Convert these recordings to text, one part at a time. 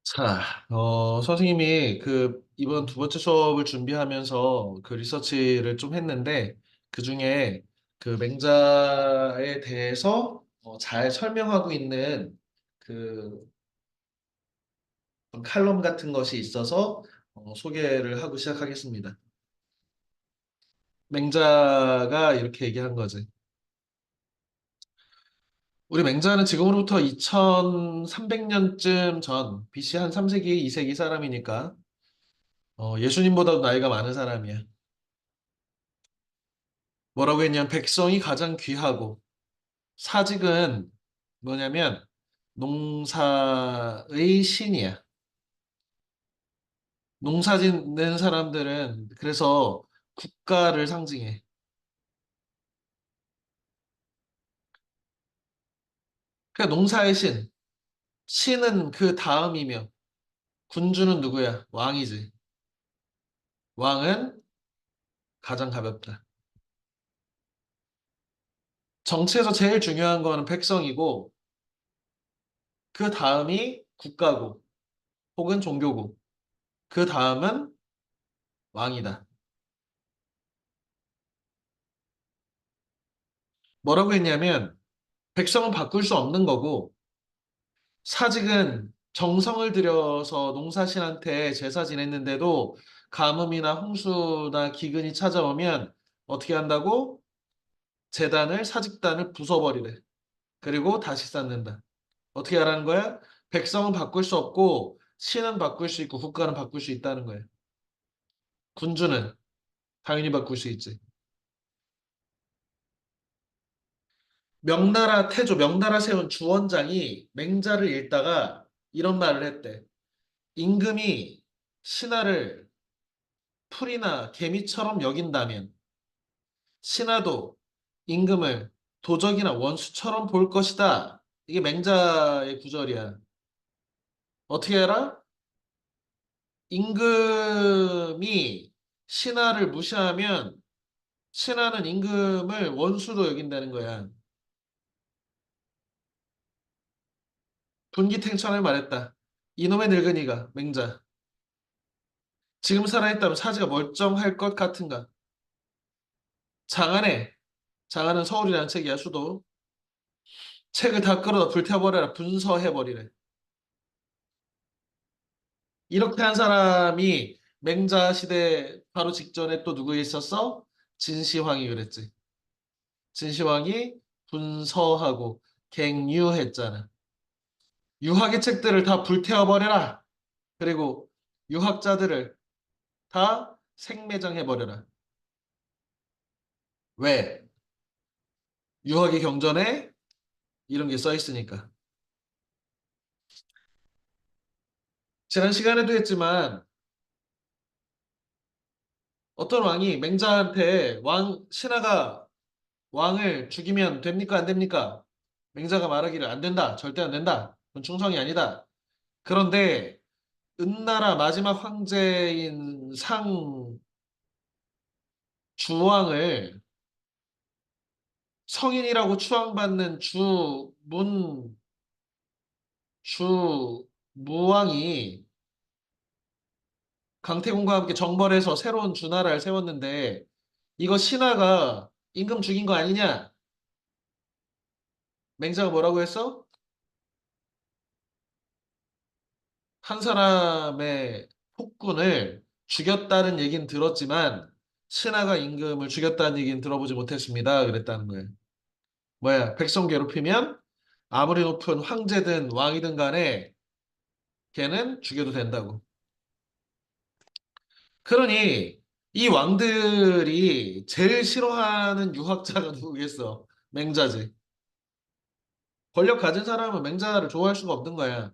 자, 선생님이 이번 두 번째 수업을 준비하면서 리서치를 좀 했는데, 그 중에 맹자에 대해서 잘 설명하고 있는 그 칼럼 같은 것이 있어서 소개를 하고 시작하겠습니다. 맹자가 이렇게 얘기한 거지. 우리 맹자는 지금으로부터 2300년쯤 전, BC 한 3세기, 2세기 사람이니까, 예수님보다도 나이가 많은 사람이야. 뭐라고 했냐면 백성이 가장 귀하고 사직은 뭐냐면 농사의 신이야. 농사 짓는 사람들은 그래서 국가를 상징해. 그러니까 농사의 신. 신은 그 다음이며 군주는 누구야? 왕이지. 왕은 가장 가볍다. 정치에서 제일 중요한 거는 백성이고 그 다음이 국가고 혹은 종교고 그 다음은 왕이다. 뭐라고 했냐면 백성은 바꿀 수 없는 거고 사직은 정성을 들여서 농사신한테 제사 지냈는데도 가뭄이나 홍수나 기근이 찾아오면 어떻게 한다고? 제단을, 사직단을 부숴버리래. 그리고 다시 쌓는다. 어떻게 하라는 거야? 백성은 바꿀 수 없고 신은 바꿀 수 있고 국가는 바꿀 수 있다는 거야. 군주는 당연히 바꿀 수 있지. 명나라 태조, 명나라 세운 주원장이 맹자를 읽다가 이런 말을 했대. 임금이 신하를 풀이나 개미처럼 여긴다면 신하도 임금을 도적이나 원수처럼 볼 것이다. 이게 맹자의 구절이야. 어떻게 해라? 임금이 신하를 무시하면 신하는 임금을 원수로 여긴다는 거야. 분기탱천을 말했다. 이놈의 늙은이가 맹자. 지금 살아있다면 사지가 멀쩡할 것 같은가? 장안에 장안은 서울이라는 책이야 수도. 책을 다 끌어다 불태워버려라. 분서해버리래. 이렇게 한 사람이 맹자 시대 바로 직전에 또 누구 있었어? 진시황이 그랬지. 진시황이 분서하고 갱유했잖아. 유학의 책들을 다 불태워버려라. 그리고 유학자들을 다 생매장해버려라. 왜? 유학의 경전에 이런 게 써 있으니까. 지난 시간에도 했지만 어떤 왕이 맹자한테 신하가 왕을 죽이면 됩니까? 안 됩니까? 맹자가 말하기를 안 된다. 절대 안 된다. 그건 충성이 아니다. 그런데 은나라 마지막 황제인 주왕을 성인이라고 추앙받는 주무왕이 강태공과 함께 정벌해서 새로운 주나라를 세웠는데 이거 신하가 임금 죽인 거 아니냐? 맹자가 뭐라고 했어? 한 사람의 폭군을 죽였다는 얘기는 들었지만 신하가 임금을 죽였다는 얘기는 들어보지 못했습니다. 그랬다는 거예요. 뭐야? 백성 괴롭히면 아무리 높은 황제든 왕이든 간에 걔는 죽여도 된다고. 그러니 이 왕들이 제일 싫어하는 유학자가 누구겠어? 맹자지. 권력 가진 사람은 맹자를 좋아할 수가 없는 거야.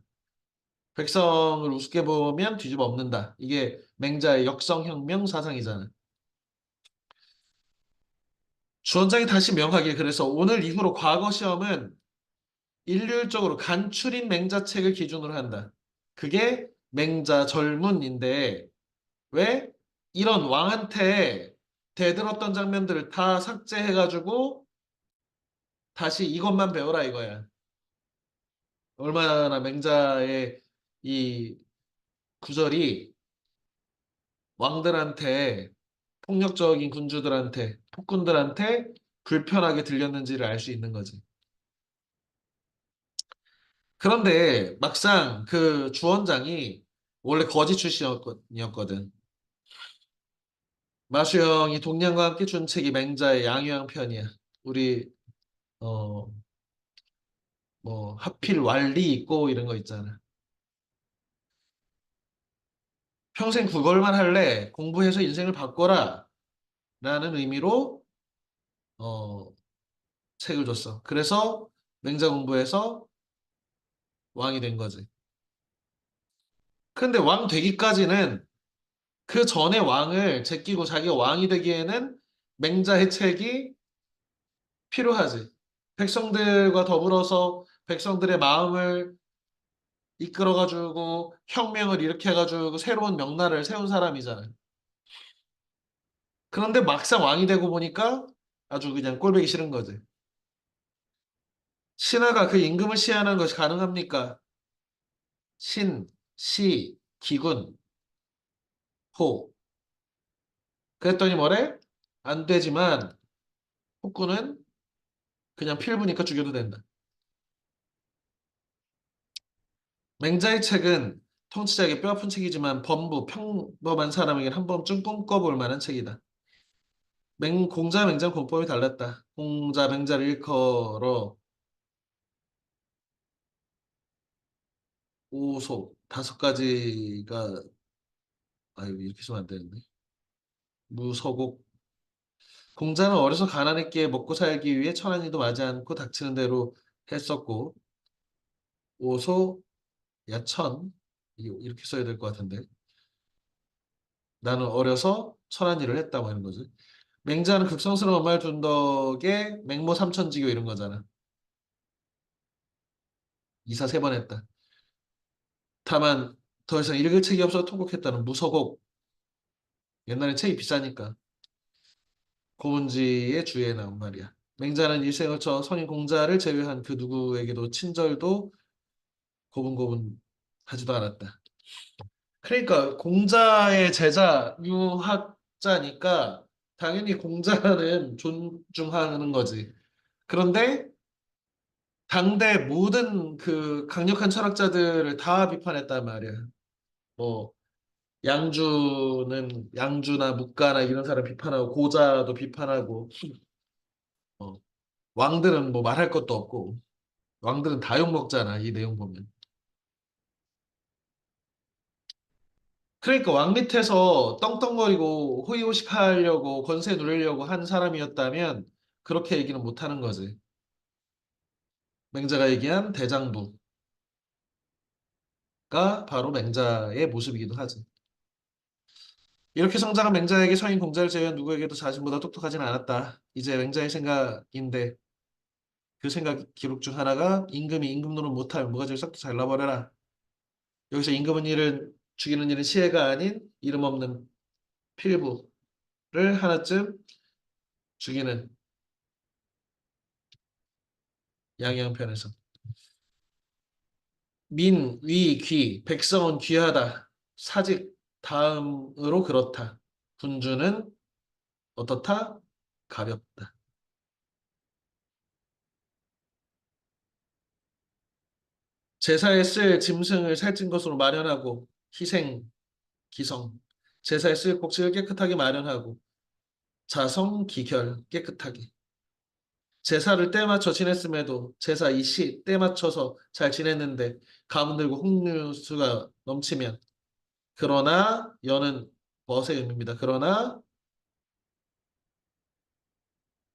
백성을 우습게 보면 뒤집어 엎는다. 이게 맹자의 역성혁명 사상이잖아. 주원장이 다시 명하길 그래서 오늘 이후로 과거 시험은 일률적으로 간추린 맹자책을 기준으로 한다. 그게 맹자 절문인데 왜? 이런 왕한테 대들었던 장면들을 다 삭제해가지고 다시 이것만 배워라 이거야. 얼마나 맹자의 이 구절이 왕들한테 폭력적인 군주들한테 폭군들한테 불편하게 들렸는지를 알 수 있는 거지. 그런데 막상 그 주원장이 원래 거지 출신이었거든. 마수영이 동량과 함께 준 책이 맹자의 양유한 편이야. 우리 어 뭐 하필 완리 있고 이런 거 있잖아. 평생 그걸만 할래? 공부해서 인생을 바꿔라. 라는 의미로 어 책을 줬어. 그래서 맹자 공부해서 왕이 된 거지. 근데 왕 되기까지는 그 전에 왕을 제끼고 자기가 왕이 되기에는 맹자의 책이 필요하지. 백성들과 더불어서 백성들의 마음을 이끌어가지고 혁명을 일으켜가지고 새로운 명나라를 세운 사람이잖아. 그런데 막상 왕이 되고 보니까 아주 그냥 꼴보기 싫은 거지. 신하가 그 임금을 시한하는 것이 가능합니까? 신, 시, 기군, 호. 그랬더니 뭐래? 안 되지만 폭군은 그냥 필부니까 죽여도 된다. 맹자의 책은 통치자에게 뼈아픈 책이지만 범부, 평범한 사람에게는 한 번쯤 꿈꿔볼 만한 책이다. 공자, 맹자 공법이 달랐다. 공자, 맹자를 일컬어 오소, 다섯 가지가, 아유, 이렇게 쓰면 안 되는데. 무소곡. 공자는 어려서 가난했기에 먹고 살기 위해 천한이도 마지 않고 닥치는 대로 했었고, 오소, 야천, 이렇게 써야 될 것 같은데. 나는 어려서 천한 일을 했다고 하는 거지. 맹자는 극성스러운 엄마를 둔 덕에 맹모 삼천지교 이런 거잖아. 이사 세 번 했다. 다만 더 이상 읽을 책이 없어 통곡했다는 무서곡. 옛날에 책이 비싸니까 고문지의 주에 나온 말이야. 맹자는 일생을 쳐 성인 공자를 제외한 그 누구에게도 친절도 고분고분 하지도 않았다. 그러니까 공자의 제자 유학자니까 당연히 공자는 존중하는 거지. 그런데 당대 모든 그 강력한 철학자들을 다 비판했단 말이야. 뭐 양주나 묵가나 이런 사람 비판하고 고자도 비판하고 어, 왕들은 뭐 말할 것도 없고 왕들은 다 욕먹잖아 이 내용 보면. 그러니까 왕 밑에서 떵떵거리고 호의호식하려고 권세 누리려고 한 사람이었다면 그렇게 얘기는 못하는 거지. 맹자가 얘기한 대장부가 바로 맹자의 모습이기도 하지. 이렇게 성장한 맹자에게 성인 공자를 제외한 누구에게도 자신보다 똑똑하진 않았다. 이제 맹자의 생각인데 그 생각 기록 중 하나가 임금이 임금 노릇 못하면 무가지를 싹 잘라버려라. 여기서 임금은 일을 죽이는 일은 시해가 아닌 이름 없는 필부를 하나쯤 죽이는 양양편에서 민, 위, 귀, 백성은 귀하다. 사직 다음으로 그렇다. 군주는 어떻다? 가볍다. 제사에 쓸 짐승을 살찐 것으로 마련하고 희생, 기성. 제사에 쓸 곡식을 깨끗하게 마련하고 자성, 기결, 깨끗하게. 제사를 때 맞춰 지냈음에도 제사 이시 때 맞춰서 잘 지냈는데 가문 들고 홍류수가 넘치면 그러나 여는 벗의 의미입니다. 그러나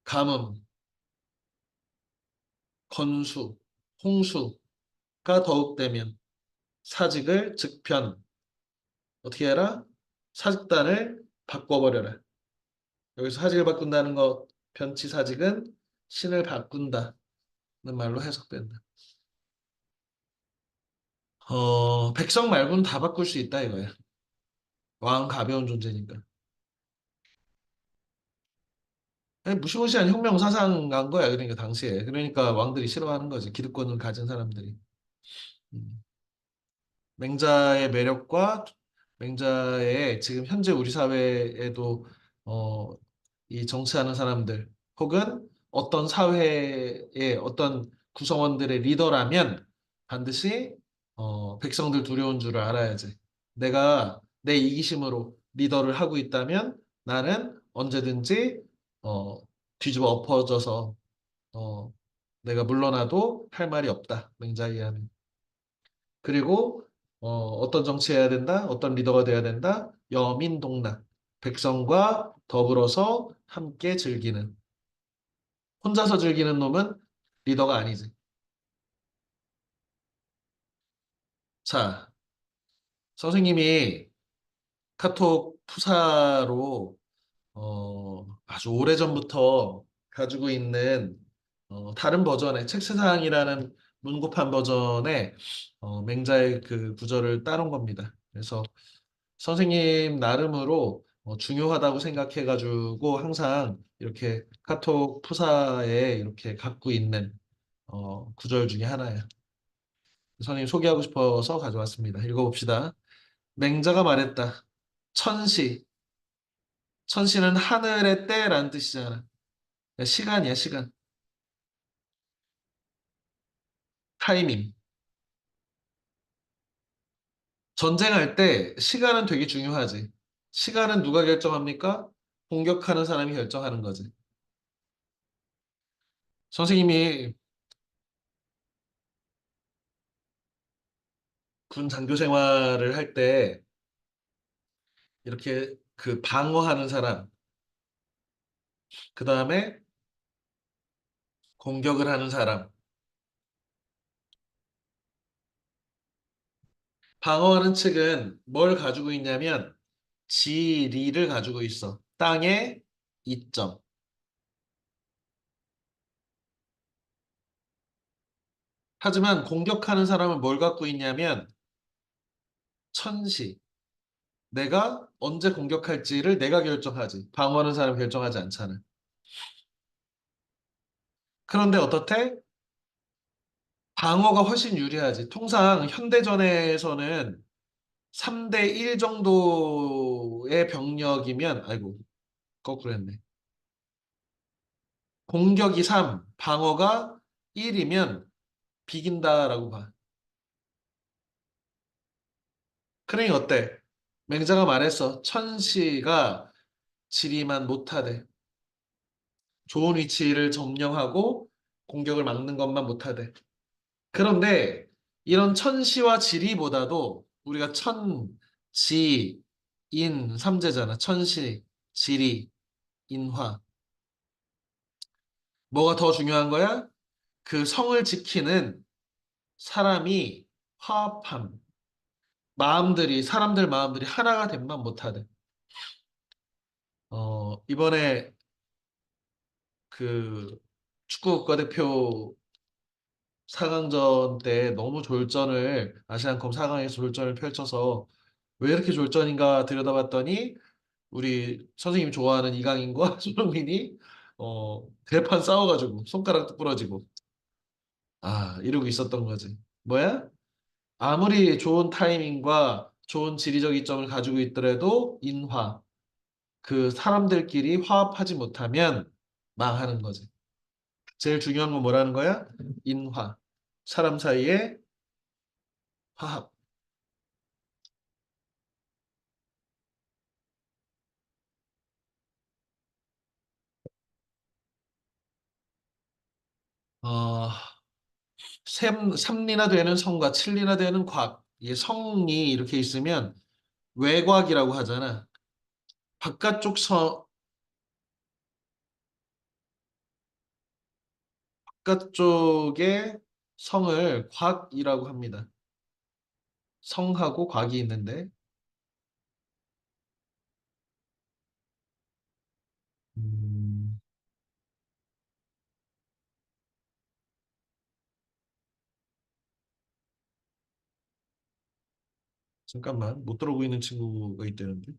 가뭄, 건수, 홍수가 더욱 되면 사직을 즉편 어떻게 해라? 사직단을 바꿔버려라. 여기서 사직을 바꾼다는 것 변치 사직은 신을 바꾼다는 말로 해석된다. 백성 말고는 다 바꿀 수 있다 이거야. 왕은 가벼운 존재니까. 무시무시한 혁명 사상 간 거야. 그러니까 당시에. 그러니까 왕들이 싫어하는 거지. 기득권을 가진 사람들이. 음. 맹자의 매력과 맹자의 지금 현재 우리 사회에도 어, 이 정치하는 사람들 혹은 어떤 사회의 어떤 구성원들의 리더라면 반드시 백성들 두려운 줄을 알아야지. 내가 내 이기심으로 리더를 하고 있다면 나는 언제든지 어, 뒤집어 엎어져서 어, 내가 물러나도 할 말이 없다. 맹자에 의하면. 그리고 어떤 정치해야 된다, 어떤 리더가 돼야 된다, 여민동락, 백성과 더불어서 함께 즐기는, 혼자서 즐기는 놈은 리더가 아니지. 자, 선생님이 카톡 푸사로 아주 오래전부터 가지고 있는 다른 버전의 책세상이라는 문고판 버전의 맹자의 그 구절을 따놓은 겁니다. 그래서 선생님 나름으로 중요하다고 생각해가지고 항상 이렇게 카톡 푸사에 이렇게 갖고 있는 구절 중에 하나예요. 선생님 소개하고 싶어서 가져왔습니다. 읽어봅시다. 맹자가 말했다. 천시. 천시는 하늘의 때라는 뜻이잖아. 시간이야, 시간. 타이밍. 전쟁할 때 시간은 되게 중요하지. 시간은 누가 결정합니까? 공격하는 사람이 결정하는 거지. 선생님이 군 장교 생활을 할 때 이렇게 그 방어하는 사람, 그 다음에 공격을 하는 사람. 방어하는 측은 뭘 가지고 있냐면 지리를 가지고 있어. 땅에 이점. 하지만 공격하는 사람은 뭘 갖고 있냐면 천시. 내가 언제 공격할지를 내가 결정하지. 방어하는 사람이 결정하지 않잖아. 그런데 어떻대? 방어가 훨씬 유리하지. 통상 현대전에서는 3대 1 정도의 병력이면, 아이고, 거꾸로 했네. 공격이 3, 방어가 1이면 비긴다라고 봐. 그러니 어때? 맹자가 말했어. 천시가 지리만 못하대. 좋은 위치를 점령하고 공격을 막는 것만 못하대. 그런데 이런 천시와 지리보다도 우리가 천, 지, 인, 삼재잖아. 천시, 지리, 인화. 뭐가 더 중요한 거야? 그 성을 지키는 사람이 화합함. 마음들이, 사람들 마음들이 하나가 된만 못하대. 이번에 그 축구 국가대표 4강전 때 너무 졸전을, 아시안컵 4강에서 졸전을 펼쳐서 왜 이렇게 졸전인가 들여다봤더니 우리 선생님이 좋아하는 이강인과 손흥민이 대판 싸워가지고 손가락도 부러지고 이러고 있었던 거지. 뭐야? 아무리 좋은 타이밍과 좋은 지리적 이점을 가지고 있더라도 인화, 그 사람들끼리 화합하지 못하면 망하는 거지. 제일 중요한 건 뭐라는 거야? 인화. 사람 사이의 화합. 어, 삼리나 되는 성과 칠리나 되는 곽. 이 성이 이렇게 있으면 외곽이라고 하잖아. 바깥쪽 바깥쪽에 성을 곽이라고 합니다. 성하고 곽이 있는데, 음, 잠깐만, 못 들어보고 있는 친구가 있다는데.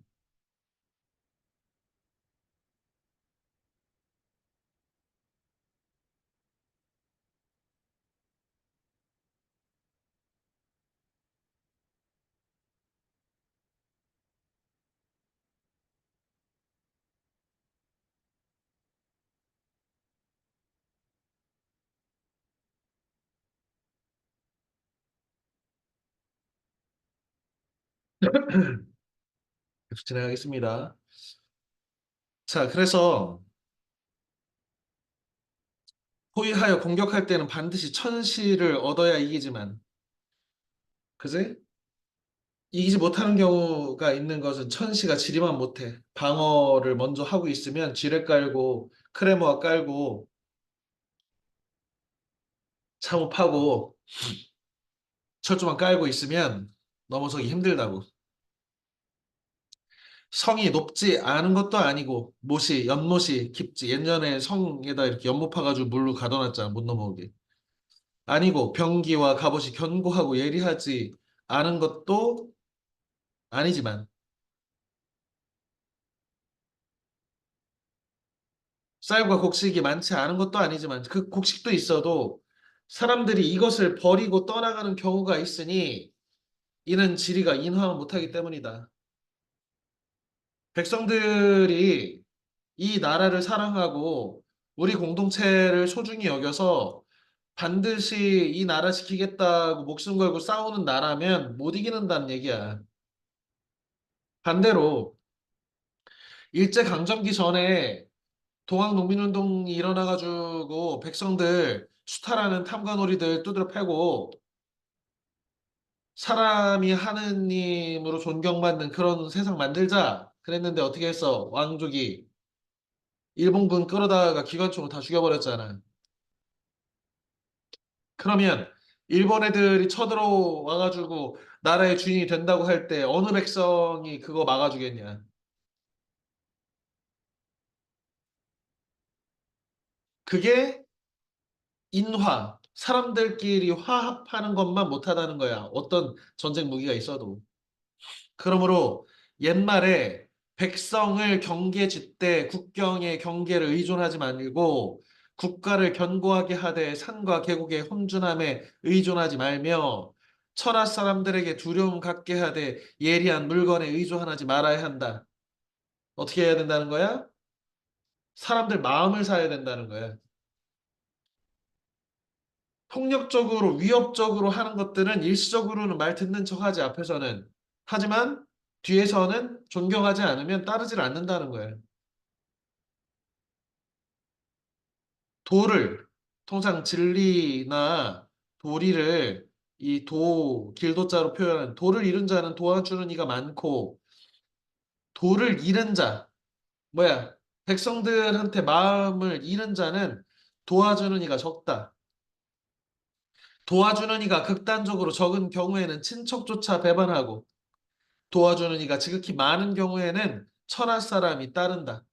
계속 진행하겠습니다. 자, 그래서 포위하여 공격할 때는 반드시 천시를 얻어야 이기지만, 그지? 이기지 못하는 경우가 있는 것은 천시가 지리만 못해. 방어를 먼저 하고 있으면 지뢰 깔고 크레모아 깔고 참호파고 철조망 깔고 있으면 넘어서기 힘들다고. 성이 높지 않은 것도 아니고 연못이 깊지. 옛날에 성에다 이렇게 연못 파가지고 물로 가둬놨잖아. 못 넘어오게. 아니고 병기와 갑옷이 견고하고 예리하지 않은 것도 아니지만 쌀과 곡식이 많지 않은 것도 아니지만 그 곡식도 있어도 사람들이 이것을 버리고 떠나가는 경우가 있으니 이는 지리가 인하면 못하기 때문이다. 백성들이 이 나라를 사랑하고 우리 공동체를 소중히 여겨서 반드시 이 나라 지키겠다고 목숨 걸고 싸우는 나라면 못 이기는다는 얘기야. 반대로 일제강점기 전에 동학농민운동이 일어나가지고 백성들 수탈하는 탐관오리들 두드려 패고 사람이 하느님으로 존경받는 그런 세상 만들자 그랬는데 어떻게 했어? 왕족이 일본군 끌어다가 기관총으로 다 죽여버렸잖아. 그러면 일본 애들이 쳐들어와가지고 나라의 주인이 된다고 할 때 어느 백성이 그거 막아주겠냐? 그게 사람들끼리 화합하는 것만 못하다는 거야. 어떤 전쟁 무기가 있어도. 그러므로 옛말에 백성을 경계 짓되 국경의 경계를 의존하지 말고 국가를 견고하게 하되 산과 계곡의 혼준함에 의존하지 말며 천하 사람들에게 두려움 갖게 하되 예리한 물건에 의존하지 말아야 한다. 어떻게 해야 된다는 거야? 사람들 마음을 사야 된다는 거야. 폭력적으로 위협적으로 하는 것들은 일시적으로는 말 듣는 척하지 앞에서는 하지만 뒤에서는 존경하지 않으면 따르질 않는다는 거예요. 도를 통상 진리나 도리를 길도자로 표현하는 도를 잃은 자는 도와주는 이가 많고 도를 잃은 자 뭐야 백성들한테 마음을 잃은 자는 도와주는 이가 적다. 도와주는 이가 극단적으로 적은 경우에는 친척조차 배반하고 도와주는 이가 지극히 많은 경우에는 천하 사람이 따른다.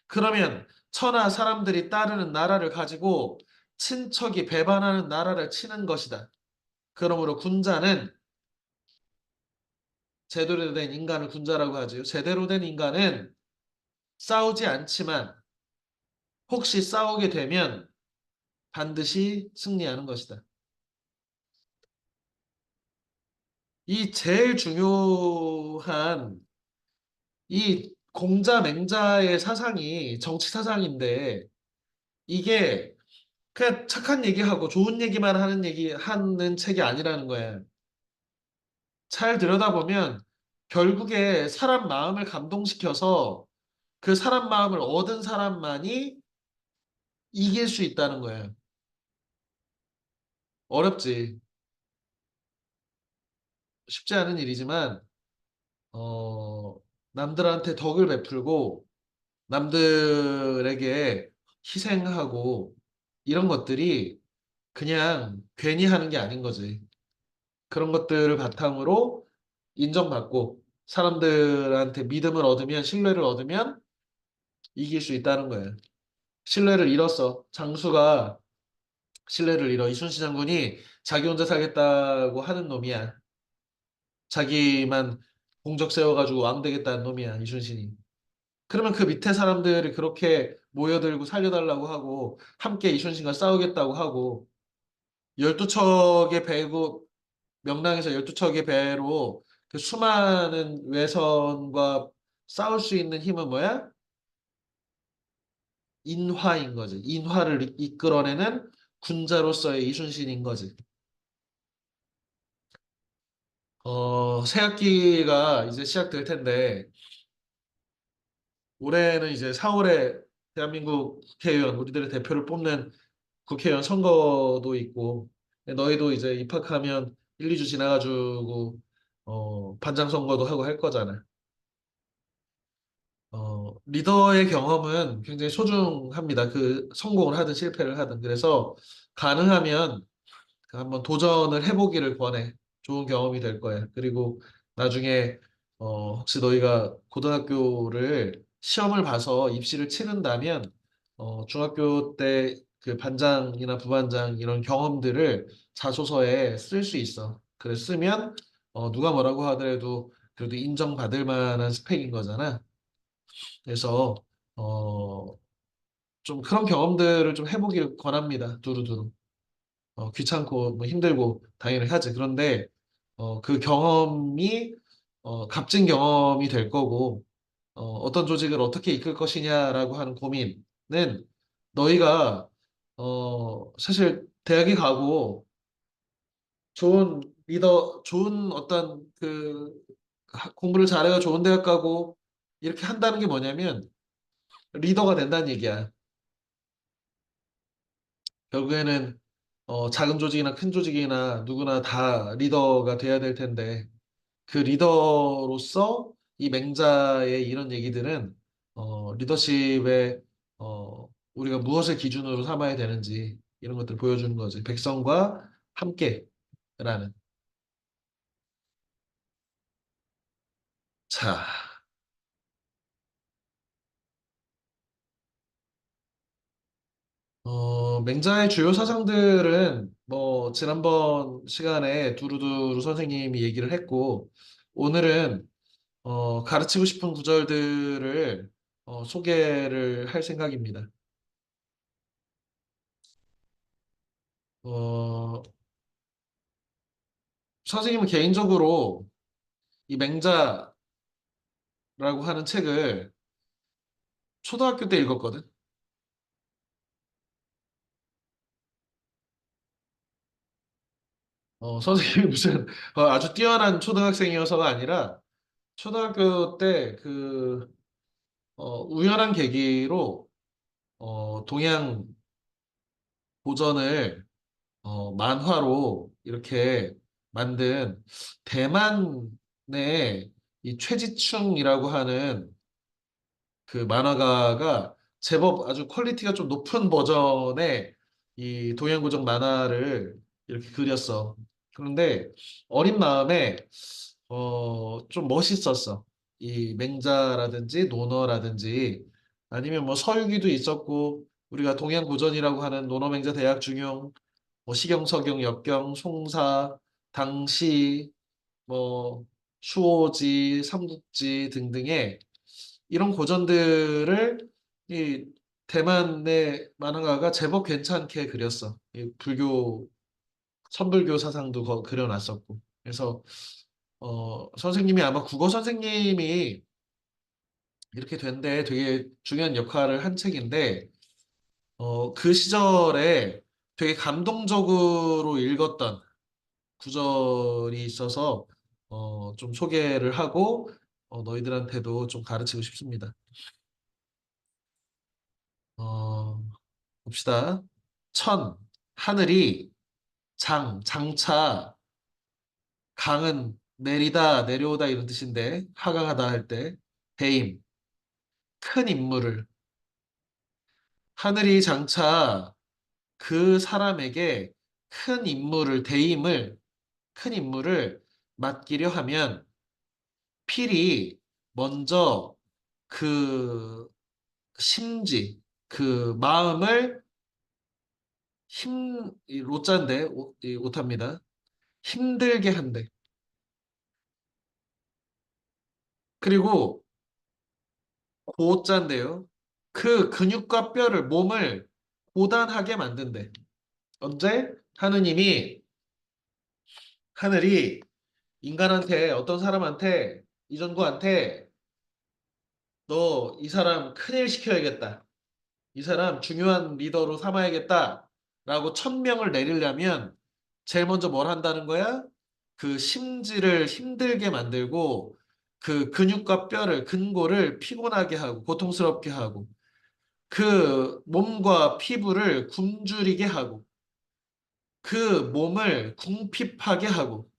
그러면 천하 사람들이 따르는 나라를 가지고 친척이 배반하는 나라를 치는 것이다. 그러므로 군자는 제대로 된 인간을 군자라고 하지요. 제대로 된 인간은 싸우지 않지만 혹시 싸우게 되면 반드시 승리하는 것이다. 이 제일 중요한 이 공자 맹자의 사상이 정치 사상인데 이게 그냥 착한 얘기하고 좋은 얘기만 하는 책이 아니라는 거예요. 잘 들여다보면 결국에 사람 마음을 감동시켜서 그 사람 마음을 얻은 사람만이 이길 수 있다는 거예요. 어렵지. 쉽지 않은 일이지만, 어, 남들한테 덕을 베풀고, 남들에게 희생하고, 이런 것들이 그냥 괜히 하는 게 아닌 거지. 그런 것들을 바탕으로 인정받고, 사람들한테 믿음을 얻으면, 신뢰를 얻으면 이길 수 있다는 거예요. 신뢰를 잃었어. 장수가 신뢰를 잃어. 이순신 장군이 자기 혼자 살겠다고 하는 놈이야. 자기만 공적 세워가지고 왕 되겠다는 놈이야, 이순신이. 그러면 그 밑에 사람들이 그렇게 모여들고 살려달라고 하고, 함께 이순신과 싸우겠다고 하고, 12척의 배고, 명랑에서 12척의 배로 그 수많은 외선과 싸울 수 있는 힘은 뭐야? 인화인 거지. 인화를 이끌어내는 군자로서의 이순신인 거지. 새 학기가 이제 시작될 텐데, 올해는 이제 4월에 대한민국 국회의원, 우리들의 대표를 뽑는 국회의원 선거도 있고, 너희도 이제 입학하면 1, 2주 지나가지고, 반장 선거도 하고 할 거잖아. 리더의 경험은 굉장히 소중합니다. 그 성공을 하든 실패를 하든. 그래서 가능하면 한번 도전을 해보기를 권해. 좋은 경험이 될 거야. 그리고 나중에 혹시 너희가 고등학교를 시험을 봐서 입시를 치른다면 중학교 때 그 반장이나 부반장 이런 경험들을 자소서에 쓸 수 있어. 그래 쓰면 누가 뭐라고 하더라도 그래도 인정받을 만한 스펙인 거잖아. 그래서 어, 좀 그런 경험들을 좀 해보기를 권합니다. 두루두루. 귀찮고 뭐 힘들고 당연히 하지. 그런데 그 경험이 값진 경험이 될 거고 어떤 조직을 어떻게 이끌 것이냐라고 하는 고민은 너희가 사실 대학에 가고 좋은 리더, 좋은 어떤 그 공부를 잘해가 좋은 대학 가고 이렇게 한다는 게 뭐냐면 리더가 된다는 얘기야. 결국에는 작은 조직이나 큰 조직이나 누구나 다 리더가 돼야 될 텐데 그 리더로서 이 맹자의 이런 얘기들은 리더십에 우리가 무엇을 기준으로 삼아야 되는지 이런 것들 보여주는 거지. 백성과 함께라는. 자, 맹자의 주요 사상들은 뭐 지난번 시간에 두루두루 선생님이 얘기를 했고 오늘은 가르치고 싶은 구절들을 소개를 할 생각입니다. 어, 선생님은 개인적으로 이 맹자라고 하는 책을 초등학교 때 읽었거든. 선생님이 무슨 아주 뛰어난 초등학생이어서가 아니라 초등학교 때 그 우연한 계기로 동양 고전을 만화로 이렇게 만든 대만의 이 최지충이라고 하는 그 만화가가 제법 아주 퀄리티가 좀 높은 버전의 이 동양고정 만화를 이렇게 그렸어. 그런데 어린 마음에 좀 멋있었어. 이 맹자라든지 논어라든지 아니면 뭐 서유기도 있었고 우리가 동양고전이라고 하는 논어맹자 대학중용 뭐 시경, 서경, 역경, 송사, 당시, 뭐 수오지, 삼국지 등등의 이런 고전들을 이 대만의 만화가가 제법 괜찮게 그렸어. 이 불교, 선불교 사상도 그려놨었고. 그래서 선생님이 아마 국어 선생님이 이렇게 된 데 되게 중요한 역할을 한 책인데 그 시절에 되게 감동적으로 읽었던 구절이 있어서 좀 소개를 하고 너희들한테도 좀 가르치고 싶습니다. 어, 봅시다. 천, 하늘이 장차, 강은 내리다, 내려오다 이런 뜻인데 하강하다 할 때 대임, 큰 임무를 하늘이 장차 그 사람에게 큰 임무를 대임을 큰 임무를 맡기려 하면 필히 먼저 그 심지, 그 마음을 이 로자인데, 이 오타입니다. 힘들게 한대. 그리고 고자인데요. 그 근육과 뼈를, 몸을 고단하게 만든대. 언제? 하느님이, 하늘이 인간한테, 어떤 사람한테, 이전구한테, 너 이 사람 큰일 시켜야겠다. 이 사람 중요한 리더로 삼아야겠다. 라고 천명을 내리려면 제일 먼저 뭘 한다는 거야? 그 심지를 힘들게 만들고 그 근육과 뼈를 근골을 피곤하게 하고 고통스럽게 하고 그 몸과 피부를 굶주리게 하고 그 몸을 궁핍하게 하고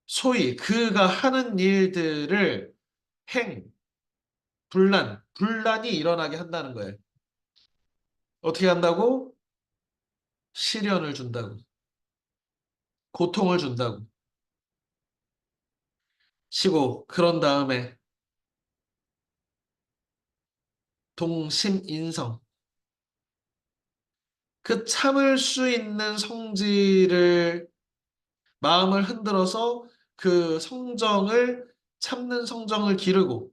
소위 그가 하는 일들을 행, 분란이 일어나게 한다는 거예요. 어떻게 한다고? 시련을 준다고. 고통을 준다고. 시고 그런 다음에 동심인성. 그 참을 수 있는 성질을 마음을 흔들어서 그 성정을 참는 성정을 기르고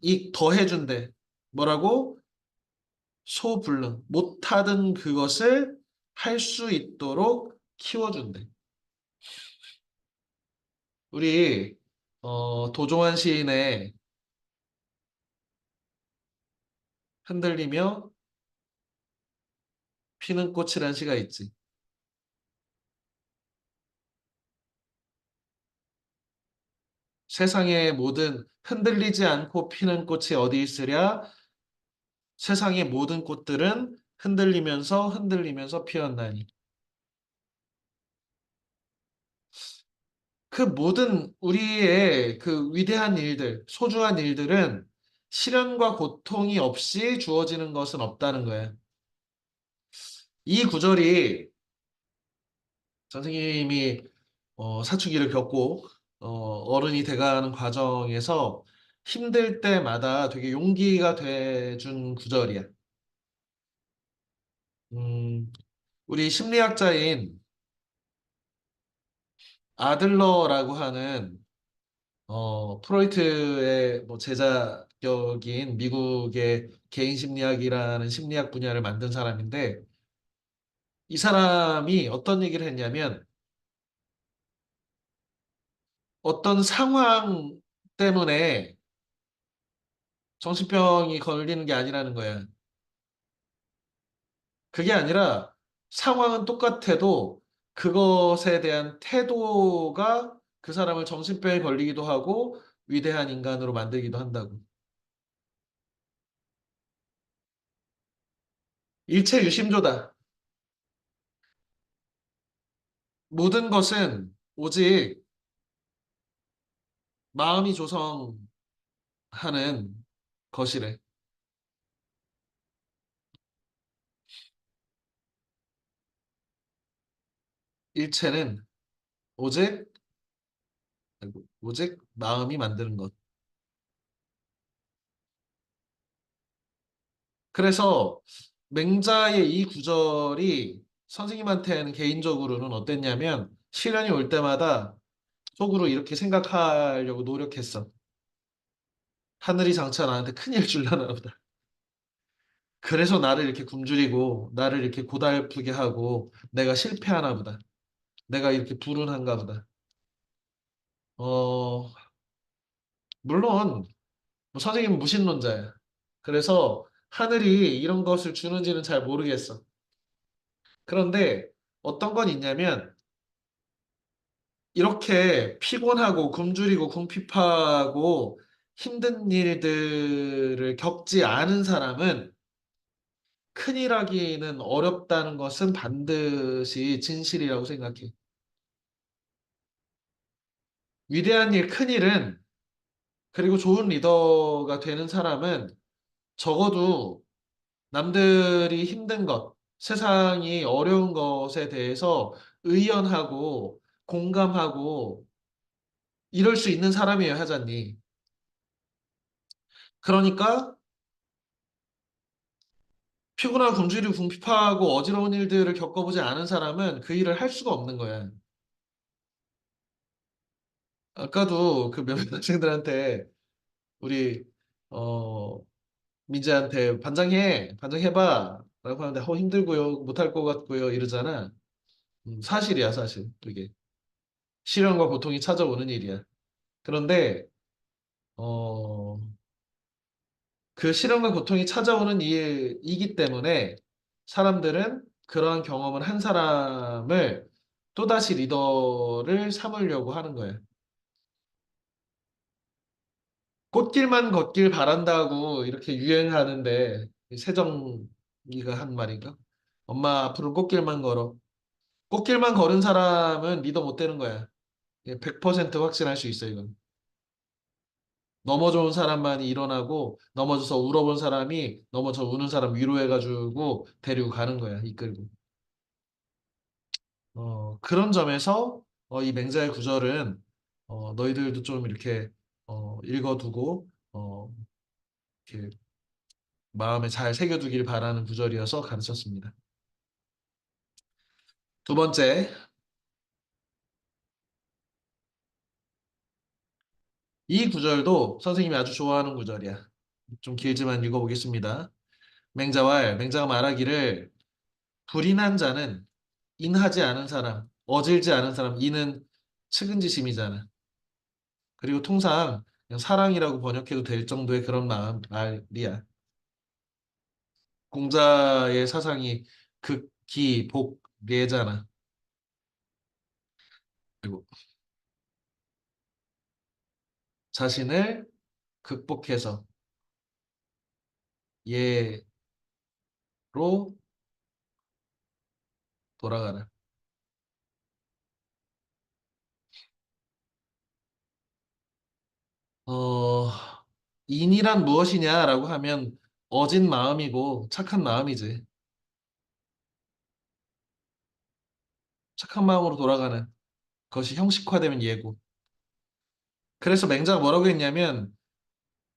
이 더해준대. 뭐라고? 소불능. 못하던 그것을 할 수 있도록 키워준대. 우리 도종환 시인의 흔들리며 피는 꽃이라는 시가 있지. 세상의 모든 흔들리지 않고 피는 꽃이 어디 있으랴? 세상의 모든 꽃들은 흔들리면서 피었나니. 그 모든 우리의 그 위대한 일들, 소중한 일들은 시련과 고통이 없이 주어지는 것은 없다는 거예요. 이 구절이 선생님이 사춘기를 겪고 어른이 돼가는 과정에서 힘들 때마다 되게 용기가 돼준 구절이야. 음, 우리 심리학자인 아들러라고 하는 프로이트의 뭐 제자격인 미국의 개인 심리학이라는 심리학 분야를 만든 사람인데 이 사람이 어떤 얘기를 했냐면 어떤 상황 때문에 정신병이 걸리는 게 아니라는 거야. 그게 아니라 상황은 똑같아도 그것에 대한 태도가 그 사람을 정신병에 걸리기도 하고 위대한 인간으로 만들기도 한다고. 일체 유심조다. 모든 것은 오직 마음이 조성하는 것이래. 일체는 오직, 오직 마음이 만드는 것. 그래서 맹자의 이 구절이 선생님한테는 개인적으로는 어땠냐면 시련이 올 때마다 속으로 이렇게 생각하려고 노력했어. 하늘이 장차 나한테 큰일 줄라나 보다. 그래서 나를 이렇게 굶주리고 나를 이렇게 고달프게 하고 내가 실패하나 보다. 내가 이렇게 불운한가 보다. 어, 물론 뭐 선생님은 무신론자야. 그래서 하늘이 이런 것을 주는지는 잘 모르겠어. 그런데 어떤 건 있냐면 이렇게 피곤하고 굶주리고 궁핍하고 힘든 일들을 겪지 않은 사람은 큰일 하기는 어렵다는 것은 반드시 진실이라고 생각해. 위대한 일, 큰일은 그리고 좋은 리더가 되는 사람은 적어도 남들이 힘든 것, 세상이 어려운 것에 대해서 의연하고 공감하고 이럴 수 있는 사람이에요, 하잖니. 그러니까 피곤하고 굶주리고 궁핍하고 어지러운 일들을 겪어보지 않은 사람은 그 일을 할 수가 없는 거야. 아까도 그 몇몇 학생들한테 우리 어 민재한테 반장해봐 라고 하는데 힘들고요 못할 것 같고요 이러잖아. 사실이야 사실 그게 시련과 고통이 찾아오는 일이야. 그런데 어, 그 시련과 고통이 찾아오는 일이기 때문에 사람들은 그러한 경험을 한 사람을 또다시 리더를 삼으려고 하는 거예요. 꽃길만 걷길 바란다고 이렇게 유행하는데 세정이가 한 말인가? 엄마 앞으로 꽃길만 걸어. 꽃길만 걸은 사람은 리더 못 되는 거야. 100% 확신할 수 있어, 이건. 넘어져 온 사람만이 일어나고 넘어져서 울어본 사람이 넘어져 우는 사람 위로해가지고 데리고 가는 거야, 이끌고. 그런 점에서 이 맹자의 구절은 너희들도 좀 이렇게 읽어두고 이렇게 마음에 잘 새겨두길 바라는 구절이어서 가르쳤습니다. 두 번째, 이 구절도 선생님이 아주 좋아하는 구절이야. 좀 길지만 읽어보겠습니다. 맹자가 말하기를 불인한 자는 인하지 않은 사람, 어질지 않은 사람, 이는 측은지심이잖아. 그리고 통상 그냥 사랑이라고 번역해도 될 정도의 그런 마음 말이야. 공자의 사상이 극기 복례잖아. 그리고 자신을 극복해서 예로 돌아가라. 어, 인이란 무엇이냐라고 하면 어진 마음이고 착한 마음이지. 착한 마음으로 돌아가는 것이 형식화되면 예고. 그래서 맹자가 뭐라고 했냐면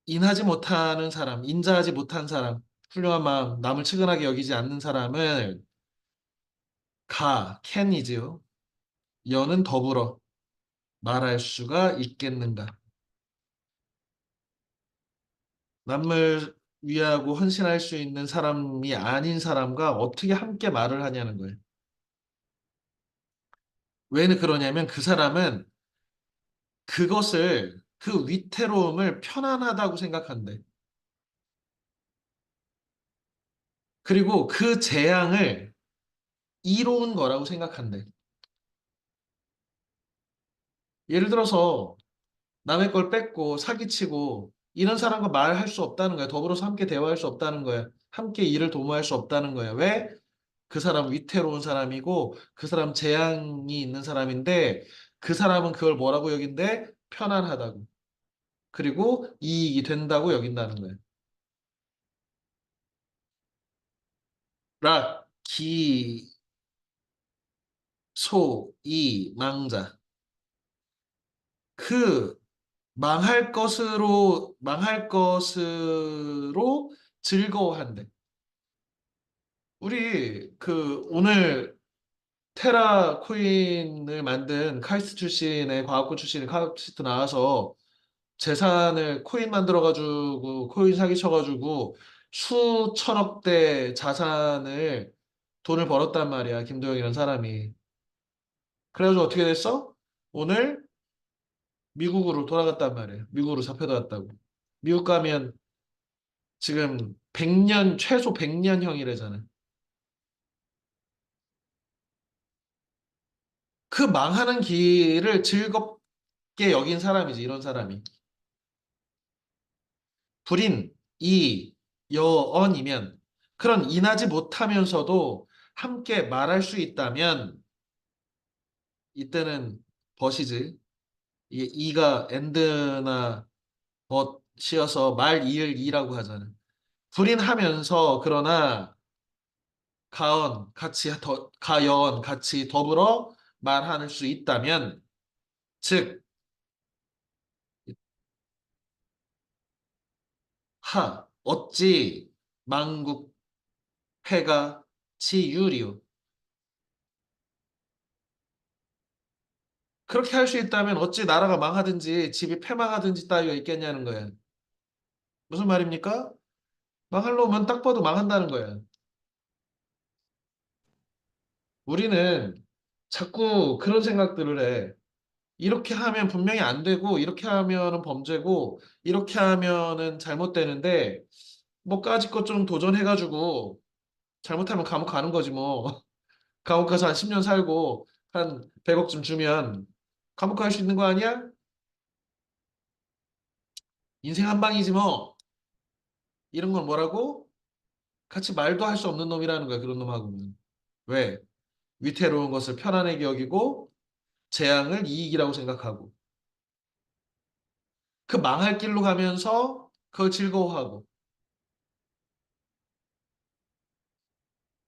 인하지 못하는 사람, 인자하지 못한 사람, 훌륭한 마음, 남을 측은하게 여기지 않는 사람을 캔이지요. 여는 더불어 말할 수가 있겠는가. 남을 위하고 헌신할 수 있는 사람이 아닌 사람과 어떻게 함께 말을 하냐는 거예요. 왜 그러냐면 그 사람은 그 위태로움을 편안하다고 생각한대. 그리고 그 재앙을 이로운 거라고 생각한대. 예를 들어서 남의 걸 뺏고 사기치고 이런 사람과 말할 수 없다는 거야. 더불어서 함께 대화할 수 없다는 거야. 함께 일을 도모할 수 없다는 거야. 왜? 그 사람 위태로운 사람이고 그 사람 재앙이 있는 사람인데 그 사람은 그걸 뭐라고 여긴대? 편안하다고. 그리고 이익이 된다고 여긴다는 거야. 락, 기, 소, 이, 망자. 그 망할 것으로 즐거워한대. 우리 오늘 테라 코인을 만든 카이스트 출신의 과학고 출신의 카이스트 나와서 재산을 코인 만들어가지고 코인 사기쳐가지고 수천억 대 자산을 돈을 벌었단 말이야. 김도영이라는 사람이. 그래가지고 어떻게 됐어? 오늘 미국으로 돌아갔단 말이에요. 미국으로 잡혀들었다고. 미국 가면 지금 100년, 최소 100년형이래잖아. 그 망하는 길을 즐겁게 여긴 사람이지, 이런 사람이. 불인, 이, 여언이면 그런 인하지 못하면서도 함께 말할 수 있다면 이때는 벗이지. 이 이가 엔드나 벗이어서 말 이을 이라고 하잖아. 불인하면서 그러나 가여언 같이 더불어 말할 수 있다면 즉 어찌 망국 패가 치유리요. 그렇게 할 수 있다면 어찌 나라가 망하든지 집이 패망하든지 따위가 있겠냐는 거야. 무슨 말입니까? 망할 놈은 딱 봐도 망한다는 거야. 우리는 자꾸 그런 생각들을 해. 이렇게 하면 분명히 안 되고, 이렇게 하면은 범죄고, 이렇게 하면은 잘못되는데, 뭐까짓 것 좀 도전해가지고, 잘못하면 감옥 가는 거지 뭐. 감옥 가서 한 10년 살고, 한 100억쯤 주면 감옥 갈 수 있는 거 아니야? 인생 한 방이지 뭐. 이런 건 뭐라고? 같이 말도 할 수 없는 놈이라는 거야, 그런 놈하고는. 왜? 위태로운 것을 편안하게 여기고 재앙을 이익이라고 생각하고 그 망할 길로 가면서 그걸 즐거워하고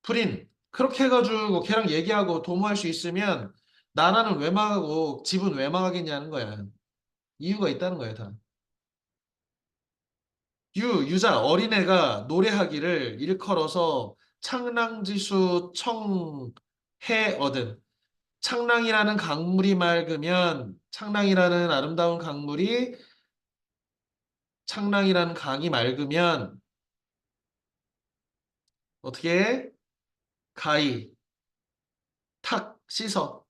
불인 그렇게 해가지고 걔랑 얘기하고 도모할 수 있으면 나라는 왜 망하고 집은 왜 망하겠냐는 거야. 이유가 있다는 거야, 다. 유자 어린애가 노래하기를 일컬어서 창랑지수 청해 얻은 창랑이라는 강물이 맑으면 창랑이라는 아름다운 강물이 창랑이라는 강이 맑으면 어떻게 해? 가히 탁 씻어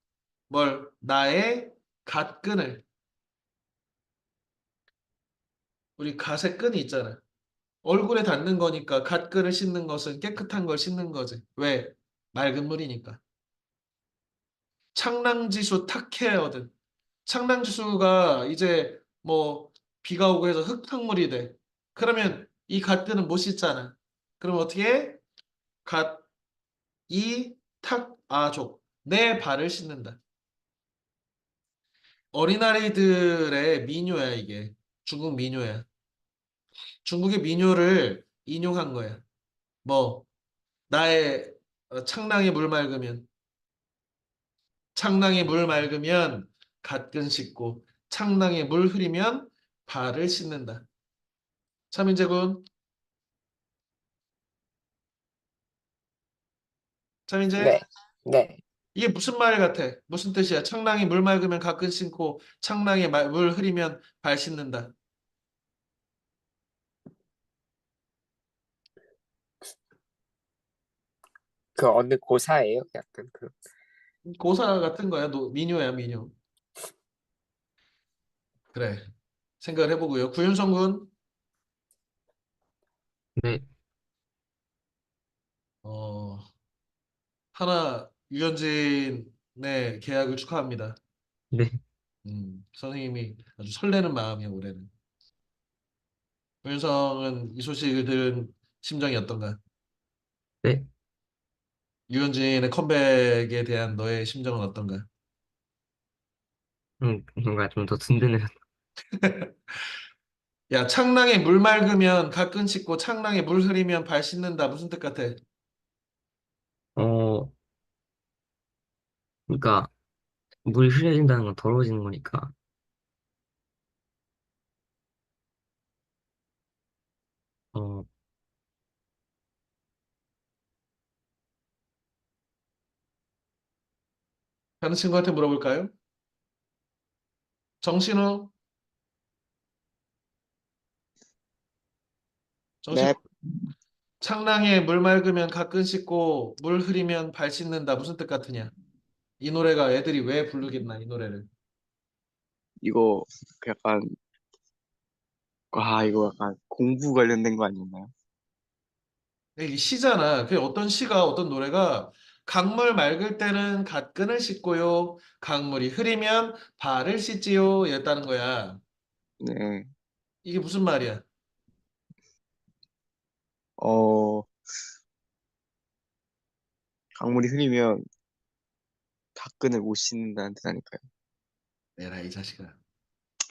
뭘 나의 갓끈을 우리 갓의 끈이 있잖아. 얼굴에 닿는 거니까 갓끈을 씻는 것은 깨끗한 걸 씻는 거지. 왜? 맑은 물이니까. 창랑지수 탁해거든. 창랑지수가 이제 뭐 비가 오고 해서 흙탕물이 돼. 그러면 이 갓끈은 못 씻잖아. 그럼 어떻게 해? 갓, 이, 탁, 아족. 내 발을 씻는다. 어린아이들의 민요야, 이게. 중국 민요야. 중국의 민요를 인용한 거야. 뭐, 나의 창랑에 물 맑으면, 창랑에 물 맑으면 갓근 씻고, 창랑에 물 흐리면 발을 씻는다. 차민재 군, 네, 차민재, 네. 이게 무슨 말 같아? 무슨 뜻이야? 창랑에 물 맑으면 갓근 씻고, 창랑에 물 흐리면 발 씻는다. 그 어느 고사예요? 약간 그. 고사 같은 거야. 민요야, 민요. 그래. 생각을 해보고요. 구윤성 군, 네, 어, 하나 유현진의 계약을 축하합니다. 네, 선생님이 아주 설레는 마음이야, 올해는. 유현성은 이 소식을 들은 심정이 어떤가? 네. 유현진의 컴백에 대한 너의 심정은 어떤가? 뭔가 좀 더 든든해졌다. 야, 창랑에 물 맑으면 가끔 씻고 창랑에 물 흐리면 발 씻는다. 무슨 뜻 같아? 어, 그러니까 물이 흐려진다는 건 더러워지는 거니까. 어, 다른 친구한테 물어볼까요? 정신우, 정신우. 네, 창랑에 물 맑으면 가끔 씻고 물 흐리면 발 씻는다. 무슨 뜻 같으냐? 이 노래가 애들이 왜 부르겠나, 이 노래를. 이거 그 약간, 이거 약간 공부 관련된 거 아니었나요? 이게 시잖아. 그 어떤 시가 어떤 노래가 강물 맑을 때는 갓끈을 씻고요. 강물이 흐리면 발을 씻지요. 이랬다는 거야. 네, 이게 무슨 말이야? 어, 강물이 흐리면 가끈을 못 씻는다는 뜻 아닐까요? 내라 이 자식아.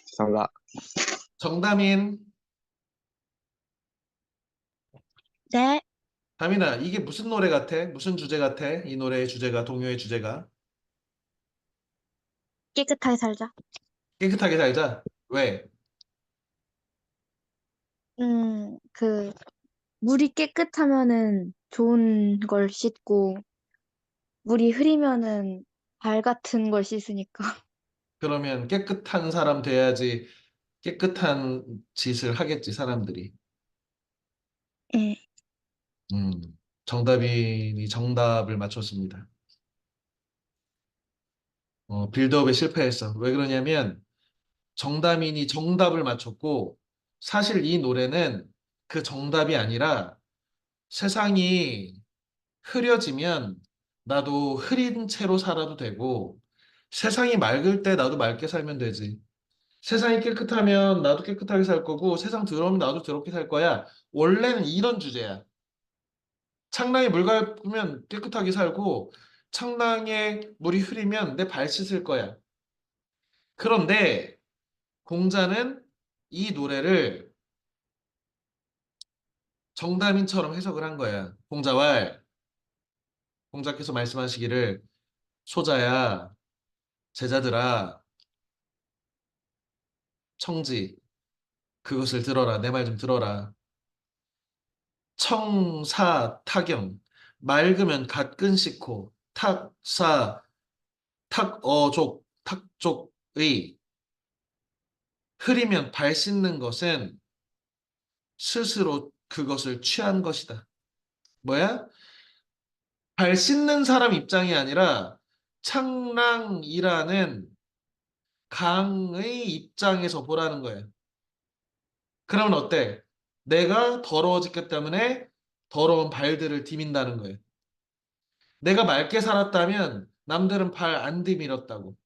죄송합니다. 정다민, 네, 다민아, 이게 무슨 노래 같아? 무슨 주제 같아? 이 노래의 주제가, 동요의 주제가. 깨끗하게 살자. 깨끗하게 살자. 왜? 그, 물이 깨끗하면은 좋은 걸 씻고, 물이 흐리면은 발 같은 걸 씻으니까. 그러면 깨끗한 사람 돼야지 깨끗한 짓을 하겠지, 사람들이. 예, 음, 정답이 정답을 맞췄습니다. 빌드업에 실패했어. 왜 그러냐면 정다민이 정답을 맞췄고 사실 이 노래는 그 정답이 아니라 세상이 흐려지면 나도 흐린 채로 살아도 되고, 세상이 맑을 때 나도 맑게 살면 되지. 세상이 깨끗하면 나도 깨끗하게 살 거고, 세상 더러우면 나도 더럽게 살 거야. 원래는 이런 주제야. 창랑에 물 가면 깨끗하게 살고, 창랑에 물이 흐리면 내 발 씻을 거야. 그런데 공자는 이 노래를 정다민처럼 해석을 한 거야. 공자께서 말씀하시기를 소자야, 제자들아, 청지, 그것을 들어라. 내 말 좀 들어라. 청사 타경, 맑으면 갓근 씻고, 탁사, 탁어족, 탁족의, 흐리면 발 씻는 것은 스스로 그것을 취한 것이다. 뭐야? 발 씻는 사람 입장이 아니라 창랑이라는 강의 입장에서 보라는 거예요. 그러면 어때? 내가 더러워졌기 때문에 더러운 발들을 디민다는 거예요. 내가 맑게 살았다면 남들은 발 안 디밀었다고.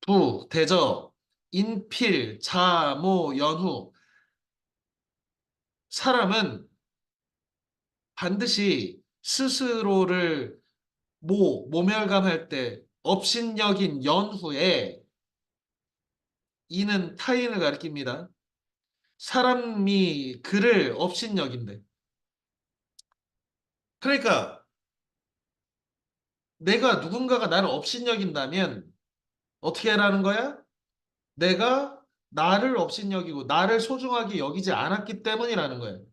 부, 대저, 인필, 자, 모, 연후. 사람은 반드시 스스로를 모멸감할 때 업신여긴 연후에 이는 타인을 가리킵니다. 사람이 그를 업신여긴대. 그러니까 내가 누군가가 나를 업신여긴다면 어떻게 하라는 거야? 내가 나를 업신여기고 나를 소중하게 여기지 않았기 때문이라는 거예요.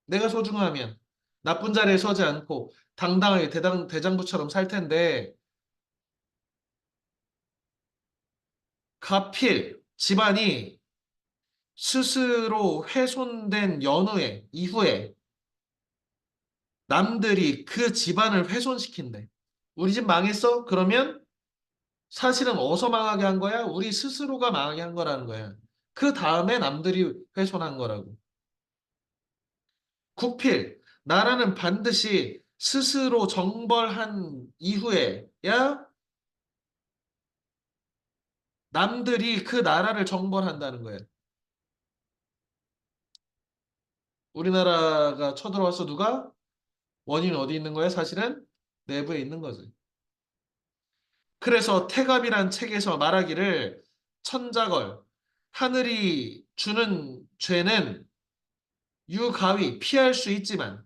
내가 소중하면 나쁜 자리에 서지 않고 당당하게 대장부처럼 살 텐데 가필 집안이 스스로 훼손된 연후에 이후에 남들이 그 집안을 훼손시킨대. 우리 집 망했어? 그러면 사실은 어디서 망하게 한 거야? 우리 스스로가 망하게 한 거라는 거야. 그 다음에 남들이 훼손한 거라고. 구필, 나라는 반드시 스스로 정벌한 이후에야 남들이 그 나라를 정벌한다는 거예요. 우리나라가 쳐들어와서 누가? 원인은 어디 있는 거야? 사실은 내부에 있는 거지. 그래서 태갑이란 책에서 말하기를 천자걸, 하늘이 주는 죄는 유가위 피할 수 있지만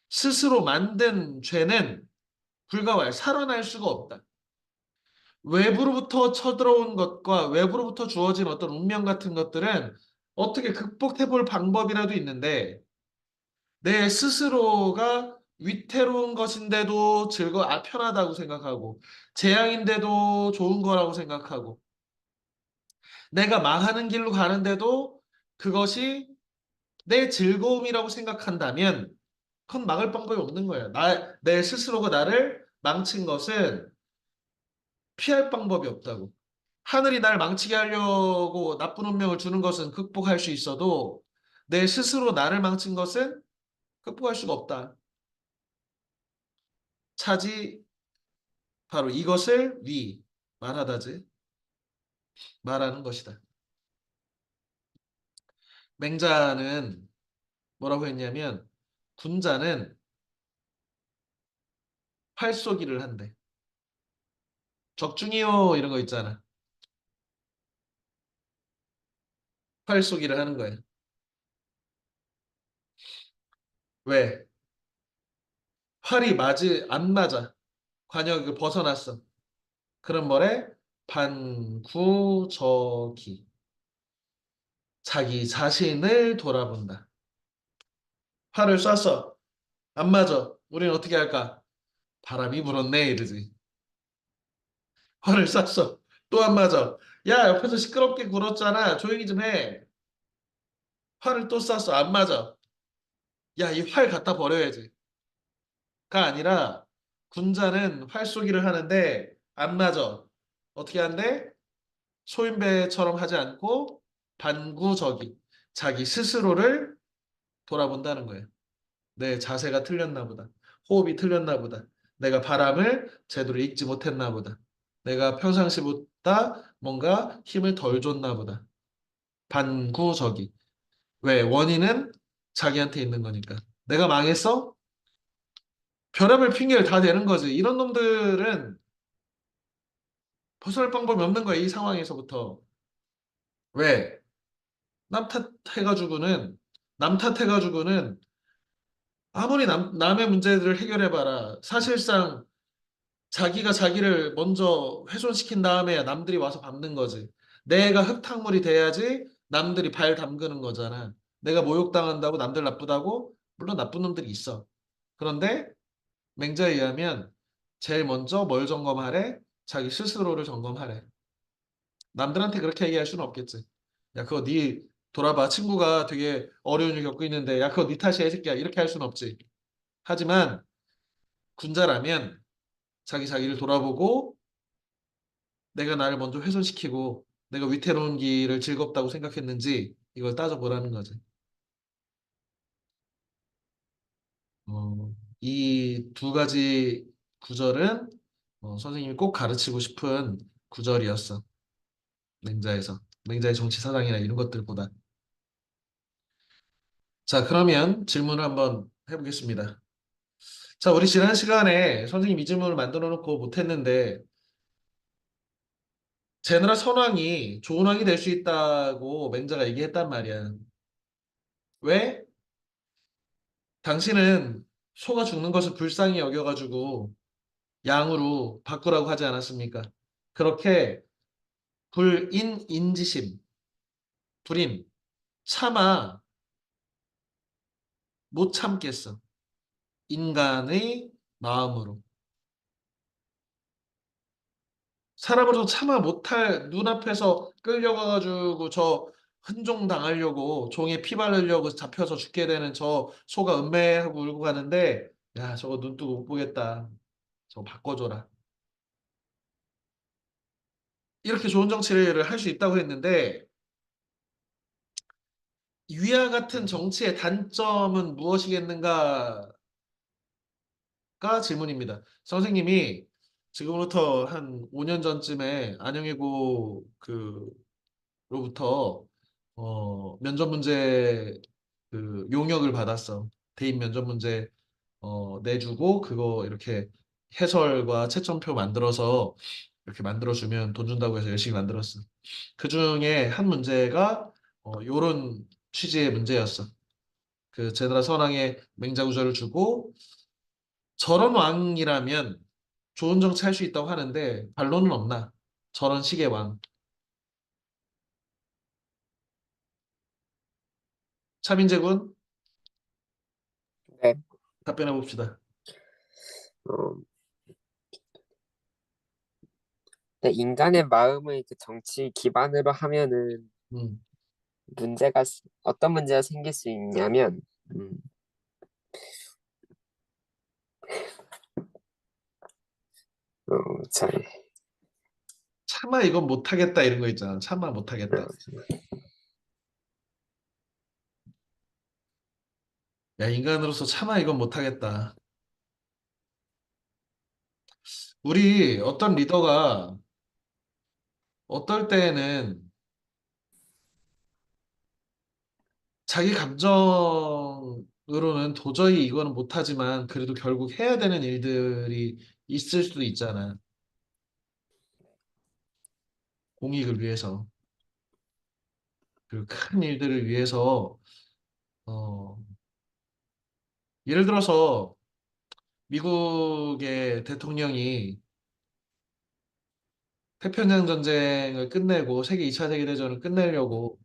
스스로 만든 죄는 불가활 살아날 수가 없다. 외부로부터 쳐들어온 것과 외부로부터 주어진 어떤 운명 같은 것들은 어떻게 극복해 볼 방법이라도 있는데 내 스스로가 위태로운 것인데도 편하다고 생각하고 재앙인데도 좋은 거라고 생각하고 내가 망하는 길로 가는데도 그것이 내 즐거움이라고 생각한다면 그건 막을 방법이 없는 거예요. 내 스스로가 나를 망친 것은 피할 방법이 없다고. 하늘이 날 망치게 하려고 나쁜 운명을 주는 것은 극복할 수 있어도 내 스스로 나를 망친 것은 극복할 수가 없다. 차지 바로 이것을 말하다지 말하는 것이다. 맹자는 뭐라고 했냐면 군자는 활쏘기를 한대. 적중이요 이런 거 있잖아. 활쏘기를 하는 거예요. 왜? 활이 안 맞아. 관역을 벗어났어. 그럼 뭐래? 반구적이. 자기 자신을 돌아본다. 활을 쐈어. 안 맞아. 우리는 어떻게 할까? 바람이 불었네 이러지. 활을 쐈어. 또 안 맞아. 야, 옆에서 시끄럽게 굴었잖아. 조용히 좀 해. 활을 또 쐈어. 안 맞아. 야, 이 활 갖다 버려야지. 가 아니라 군자는 활쏘기를 하는데 안 맞아. 어떻게 한대? 소인배처럼 하지 않고 반구적이 자기 스스로를 돌아본다는 거예요. 내 자세가 틀렸나 보다. 호흡이 틀렸나 보다. 내가 바람을 제대로 읽지 못했나 보다. 내가 평상시보다 뭔가 힘을 덜 줬나 보다. 반구적이. 왜? 원인은 자기한테 있는 거니까. 내가 망했어? 별의별 핑계를 다 대는 거지. 이런 놈들은 벗어날 방법이 없는 거야, 이 상황에서부터. 왜? 남 탓해가지고는, 남 탓해가지고는 아무리 남의 문제들을 해결해봐라. 사실상 자기가 자기를 먼저 훼손시킨 다음에 남들이 와서 밟는 거지. 내가 흙탕물이 돼야지 남들이 발 담그는 거잖아. 내가 모욕당한다고 남들 나쁘다고? 물론 나쁜 놈들이 있어. 그런데 맹자에 의하면 제일 먼저 뭘 점검하래? 자기 스스로를 점검하래. 남들한테 그렇게 얘기할 수는 없겠지. 야, 그거 네 돌아봐. 친구가 되게 어려운 일 겪고 있는데 야, 그거 네 탓이야, 이 새끼야. 이렇게 할 수는 없지. 하지만 군자라면 자기를 돌아보고 내가 나를 먼저 훼손시키고 내가 위태로운 길을 즐겁다고 생각했는지 이걸 따져보라는 거지. 이 두 가지 구절은 선생님이 꼭 가르치고 싶은 구절이었어. 맹자에서. 맹자의 정치 사상이나 이런 것들보다. 자, 그러면 질문을 한번 해보겠습니다. 자, 우리 지난 시간에 선생님 이 질문을 만들어 놓고 못했는데 제너럴 선왕이 좋은 왕이 될 수 있다고 맹자가 얘기했단 말이야. 왜? 당신은 소가 죽는 것을 불쌍히 여겨가지고 양으로 바꾸라고 하지 않았습니까? 그렇게 인지심, 불인, 차마 못 참겠어. 인간의 마음으로. 사람으로서 차마 못할 눈앞에서 끌려가가지고 저 흔종 당하려고 종에 피 바르려고 잡혀서 죽게 되는 저 소가 음매하고 울고 가는데 야 저거 눈 뜨고 못 보겠다. 저거 바꿔줘라. 이렇게 좋은 정치를 할 수 있다고 했는데 위와 같은 정치의 단점은 무엇이겠는가가 질문입니다. 선생님이 지금부터 한 5년 전쯤에 안영애고 로부터 면접 문제 용역을 받았어. 대입 면접 문제 내주고 그거 이렇게 해설과 채점표 만들어서 이렇게 만들어주면 돈 준다고 해서 열심히 만들었어. 그 중에 한 문제가 요런 취지의 문제였어. 그 제나라 선왕의 맹자구절을 주고 저런 왕이라면 좋은 정치 할 수 있다고 하는데 반론은 없나? 저런 식의 왕. 차민재군 네. 답변해 봅시다. 어, 네, 인간의 마음을 그 정치 기반으로 하면은 음. 어떤 문제가 생길 수 있냐면, 잘, 차마 이건 못하겠다 이런 거 있잖아. 차마 못하겠다. 야, 인간으로서 차마 이건 못하겠다. 우리 어떤 리더가 어떨 때에는 자기 감정으로는 도저히 이거는 못하지만 그래도 결국 해야 되는 일들이 있을 수도 있잖아. 공익을 위해서. 그 큰 일들을 위해서, 어, 예를 들어서 미국의 대통령이 태평양 전쟁을 끝내고 세계 2차 세계대전을 끝내려고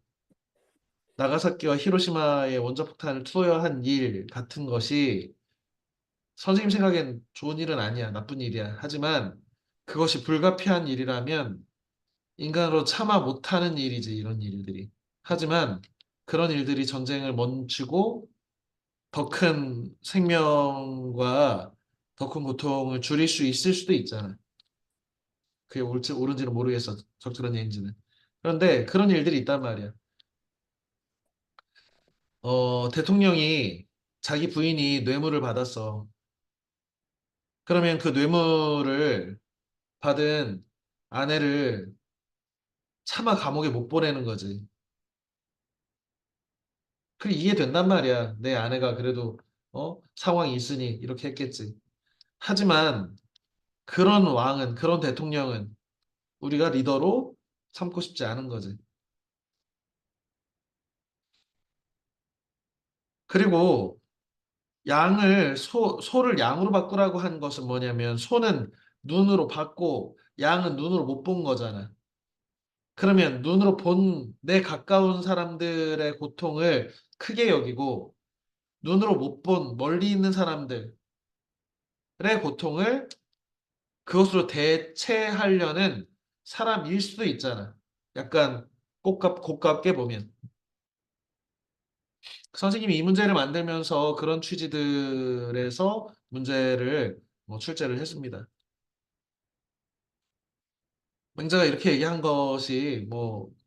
나가사키와 히로시마에 원자폭탄을 투여한 일 같은 것이 선생님 생각엔 좋은 일은 아니야. 나쁜 일이야. 하지만 그것이 불가피한 일이라면 인간으로 참아 못하는 일이지, 이런 일들이. 하지만 그런 일들이 전쟁을 멈추고 더 큰 생명과 더 큰 고통을 줄일 수 있을 수도 있잖아. 그게 옳은지는 모르겠어. 적절한 얘기인지는. 그런데 그런 일들이 있단 말이야. 대통령이 자기 부인이 뇌물을 받았어. 그러면 그 뇌물을 받은 아내를 차마 감옥에 못 보내는 거지. 그래, 이해된단 말이야. 내 아내가 그래도, 상황이 있으니 이렇게 했겠지. 하지만 그런 대통령은 우리가 리더로 삼고 싶지 않은 거지. 그리고 소를 양으로 바꾸라고 한 것은 뭐냐면, 소는 눈으로 봤고 양은 눈으로 못 본 거잖아. 그러면 눈으로 본 내 가까운 사람들의 고통을 크게 여기고, 눈으로 못 본 멀리 있는 사람들의 고통을 그것으로 대체하려는 사람일 수도 있잖아. 약간 고깝게 보면. 선생님이 이 문제를 만들면서 그런 취지들에서 문제를 출제를 했습니다. 맹자가 이렇게 얘기한 것이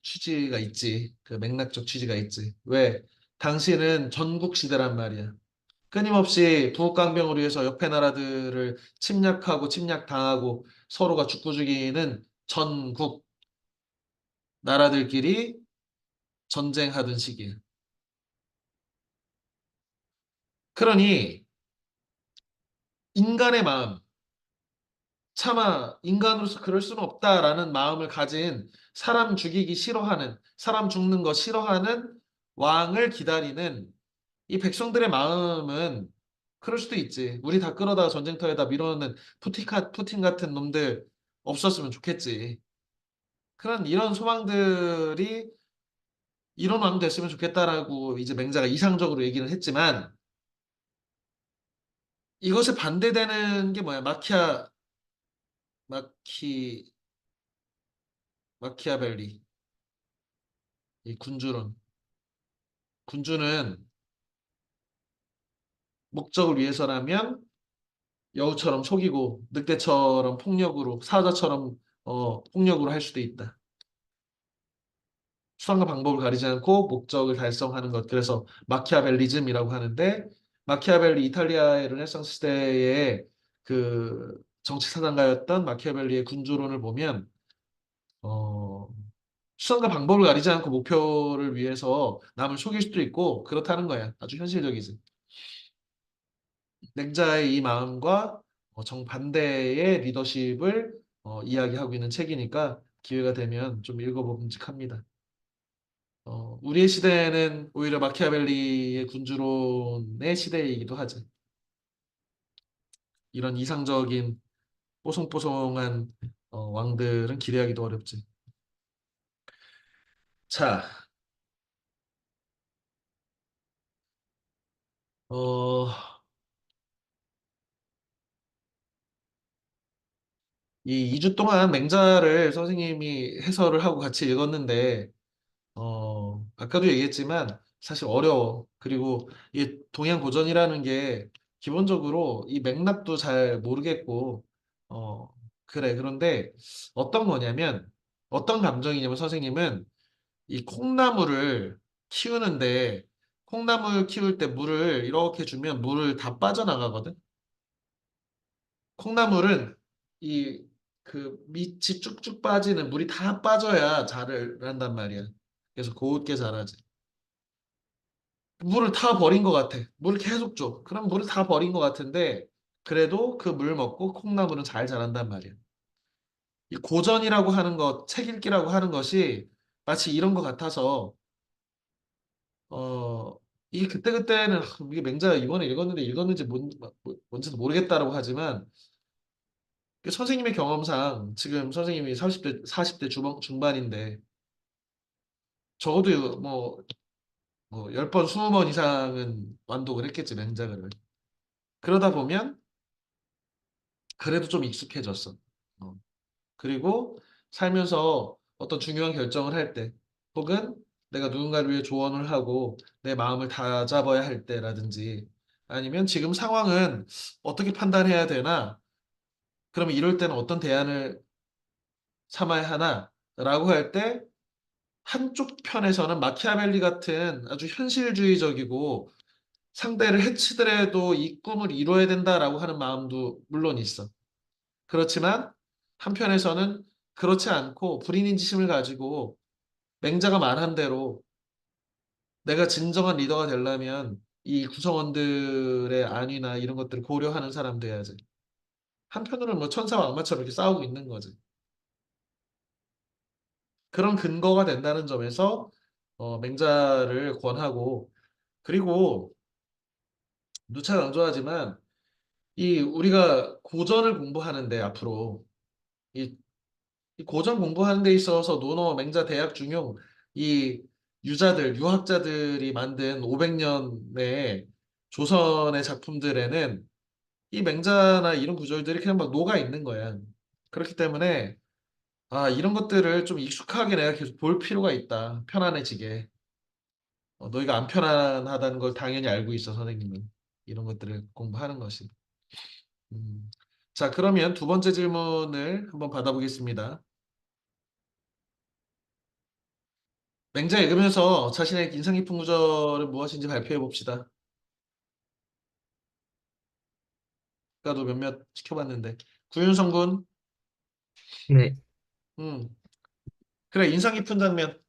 취지가 있지. 그 맥락적 취지가 있지. 왜? 당시는 전국 시대란 말이야. 끊임없이 부국강병으로 해서 옆에 나라들을 침략하고 침략당하고 서로가 죽고 죽이는 전국 나라들끼리 전쟁하던 시기에. 그러니 인간의 마음, 차마 인간으로서 그럴 수는 없다라는 마음을 가진, 사람 죽이기 싫어하는, 사람 죽는 거 싫어하는 왕을 기다리는 이 백성들의 마음은 그럴 수도 있지. 우리 다 끌어다가 전쟁터에다 밀어넣는 푸틴 같은 놈들 없었으면 좋겠지. 이런 소망들이 이런 왕 됐으면 좋겠다라고 이제 맹자가 이상적으로 얘기를 했지만, 이것에 반대되는 게 뭐야? 마키 마키아벨리, 이 군주론. 군주는 목적을 위해서라면 여우처럼 속이고 늑대처럼 폭력으로, 사자처럼 폭력으로 할 수도 있다. 수단과 방법을 가리지 않고 목적을 달성하는 것. 그래서 마키아벨리즘이라고 하는데, 마키아벨리, 이탈리아의 르네상스 시대의 그 정치 사상가였던 마키아벨리의 군주론을 보면, 어, 수단과 방법을 가리지 않고 목표를 위해서 남을 속일 수도 있고 그렇다는 거야. 아주 현실적이지. 맹자의 이 마음과 정반대의 리더십을 이야기하고 있는 책이니까 기회가 되면 좀 읽어봄직합니다. 우리의 시대는 오히려 마키아벨리의 군주론의 시대이기도 하지. 이런 이상적인 뽀송뽀송한 왕들은 기대하기도 어렵지. 자, 어, 이 2주 동안 맹자를 선생님이 해설을 하고 같이 읽었는데, 아까도 얘기했지만 사실 어려워. 그리고 이 동양 고전이라는 게 기본적으로 이 맥락도 잘 모르겠고, 어, 그래. 그런데 어떤 감정이냐면, 선생님은 이 콩나물을 키우는데, 콩나물 키울 때 물을 이렇게 주면 물을 다 빠져나가거든. 콩나물은 이 그 밑이 쭉쭉 빠지는 물이 다 빠져야 자랄 한단 말이야. 그래서 곱게 자라지. 물을 다 버린 것 같아. 물을 계속 줘. 그럼 물을 다 버린 것 같은데, 그래도 그 물 먹고 콩나물은 잘 자란단 말이야. 이 고전이라고 하는 것, 책 읽기라고 하는 것이 마치 이런 것 같아서, 어, 이 그때그때는 이게 맹자가 이번에 읽었는데 읽었는지 뭔지도 모르겠다라고 하지만, 그 선생님의 경험상 지금 선생님이 30대, 40대 중반인데, 적어도 10번, 20번 이상은 완독을 했겠지, 맹자를. 그러다 보면 그래도 좀 익숙해졌어. 어. 그리고 살면서 어떤 중요한 결정을 할 때, 혹은 내가 누군가를 위해 조언을 하고 내 마음을 다잡아야 할 때라든지, 아니면 지금 상황은 어떻게 판단해야 되나, 그러면 이럴 때는 어떤 대안을 삼아야 하나, 라고 할 때 한쪽 편에서는 마키아벨리 같은 아주 현실주의적이고 상대를 해치더라도 이 꿈을 이뤄야 된다라고 하는 마음도 물론 있어. 그렇지만 한편에서는 그렇지 않고 불인 인지심을 가지고 맹자가 말한 대로 내가 진정한 리더가 되려면 이 구성원들의 안위나 이런 것들을 고려하는 사람 돼야지. 한편으로는 뭐 천사와 악마처럼 이렇게 싸우고 있는 거지. 그런 근거가 된다는 점에서 맹자를 권하고 그리고 누차 강조하지만 이 우리가 고전을 공부하는데 앞으로 이, 이 고전 공부하는 데 있어서 논어 맹자 대학 중용 이 유자들 유학자들이 만든 500년의 조선의 작품들에는 이 맹자나 이런 구절들이 그냥 막 녹아 있는 거야. 그렇기 때문에 이런 것들을 좀 익숙하게 내가 계속 볼 필요가 있다. 편안해지게. 너희가 안 편안하다는 걸 당연히 알고 있어, 선생님은. 이런 것들을 공부하는 것이. 음. 자, 그러면 두 번째 질문을 한번 받아보겠습니다. 맹자 읽으면서 자신의 인상 깊은 구절은 무엇인지 발표해 봅시다. 아까도 몇몇 시켜봤는데. 구윤성 군, 네, 음. 그래, 인상 깊은 장면.